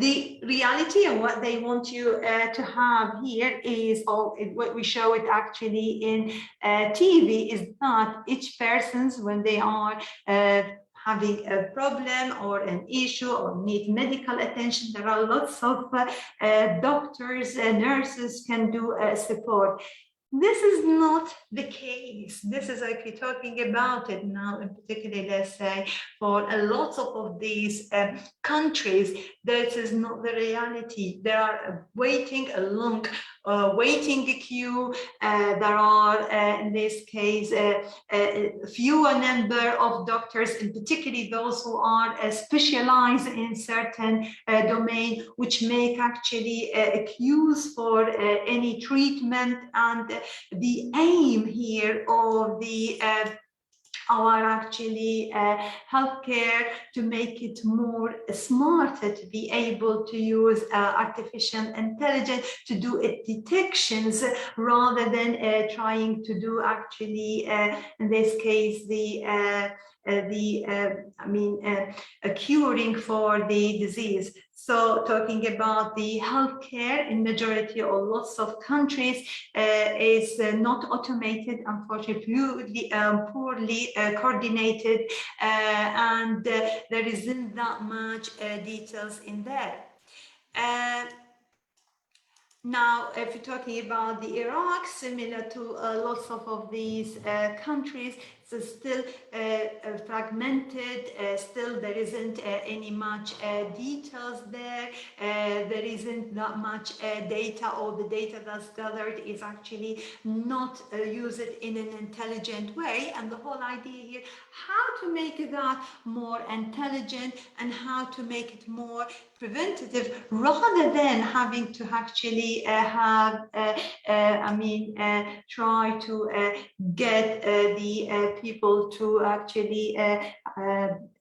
the reality and what they want you to have here is, what we show it actually in TV, is that each person's, when they are having a problem or an issue or need medical attention, there are lots of doctors and nurses can do support. This is not the case. This is like we're talking about it now, in particular, let's say, for a lot of these countries, this is not the reality. They are waiting a long waiting queue. There are, in this case, fewer number of doctors, and particularly those who are specialized in certain domain, which make actually queues for any treatment. And the aim here of the our actually healthcare to make it more smarter, to be able to use artificial intelligence to do detections rather than trying to do actually in this case the curing for the disease. So talking about the healthcare in majority or lots of countries is not automated, unfortunately, poorly coordinated, and there isn't that much details in there. Now, if you're talking about the Iraq, similar to lots of these countries, so still fragmented, still there isn't any much details there, there isn't that much data, or the data that's gathered is actually not used in an intelligent way. And the whole idea here, how to make that more intelligent and how to make it more preventative, rather than having to actually try to get the people to actually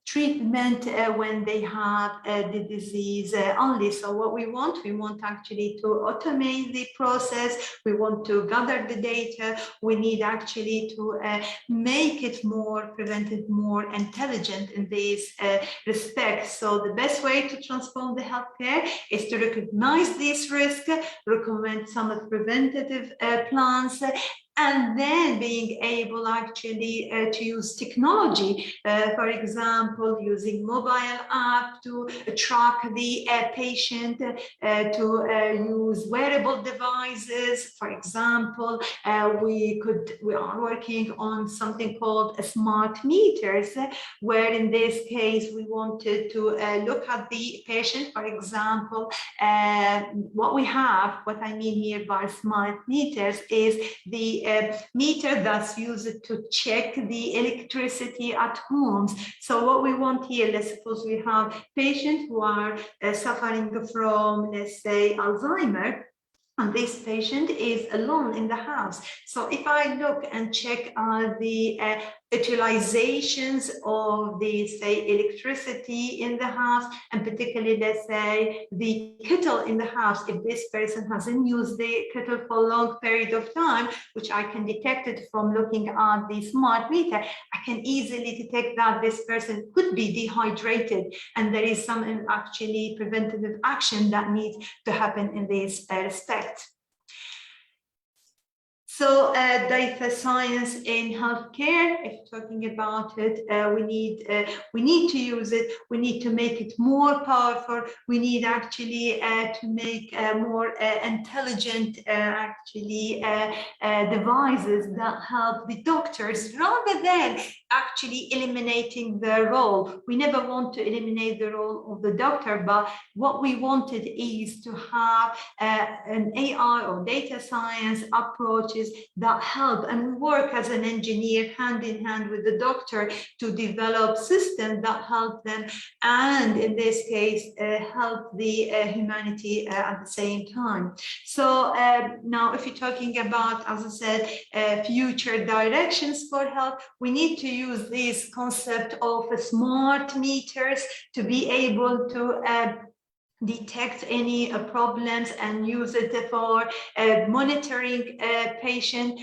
treatment when they have the disease only. So what we want actually to automate the process. We want to gather the data. We need actually to make it more preventive, more intelligent in this respect. So the best way to transform the healthcare is to recognize this risk, recommend some of preventative plans, and then being able actually to use technology, for example, using mobile app to track the patient, to use wearable devices. For example, we are working on something called smart meters, where in this case we wanted to look at the patient. For example, what I mean here by smart meters is the meter that's used to check the electricity at homes. So what we want here, let's suppose we have patients who are suffering from, let's say, Alzheimer, and this patient is alone in the house. So if I look and check the utilizations of the, say, electricity in the house, and particularly, let's say, the kettle in the house, if this person hasn't used the kettle for a long period of time, which I can detect it from looking at the smart meter, I can easily detect that this person could be dehydrated, and there is some actually preventative action that needs to happen in this respect. So data science in healthcare, if talking about it, we need to use it. We need to make it more powerful. We need actually to make more intelligent devices that help the doctors rather than actually eliminating their role. We never want to eliminate the role of the doctor, but what we wanted is to have an AI or data science approaches that help, and we work as an engineer hand in hand with the doctor to develop systems that help them, and in this case help the humanity at the same time. So now if you're talking about, as I said, future directions for health, we need to use this concept of smart meters to be able to detect any problems and use it for monitoring patient.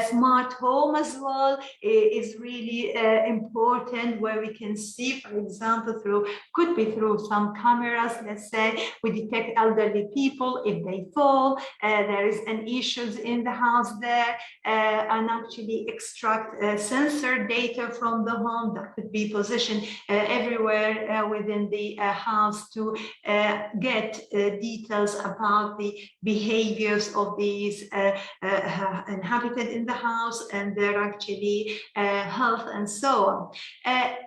Smart home as well is really important, where we can see, for example, could be through some cameras. Let's say we detect elderly people if they fall, there is an issues in the house there, and actually extract sensor data from the home that could be positioned everywhere within the house to get details about the behaviors of these inhabitants in the house and their actually health and so on.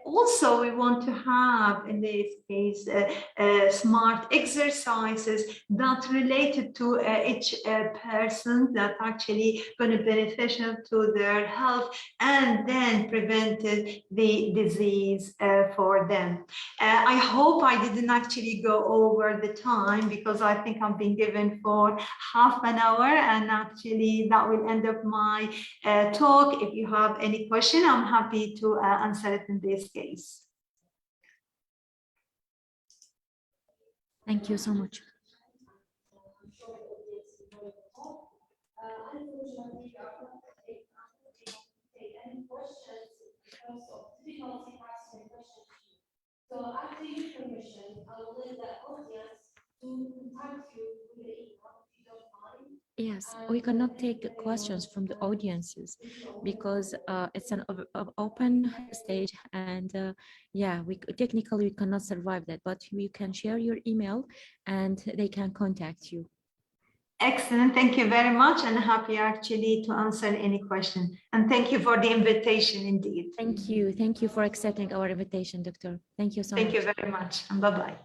Also, we want to have, in this case, smart exercises that related to each person that actually going to be beneficial to their health, and then prevented the disease for them. I hope I didn't actually go over the time, because I think I'm being given for half an hour, and actually that will end up my talk. If you have any question, I'm happy to answer it in this case. Thank you so much. So after your permission, I will let the audience to contact you with the email if you don't mind. Yes, we cannot take questions from the audiences because it's an open stage, and yeah, technically we cannot survive that, but we can share your email and they can contact you. Excellent, thank you very much, and happy actually to answer any question. And thank you for the invitation indeed. Thank you for accepting our invitation, Doctor. Thank you so much. Thank you very much, and bye-bye.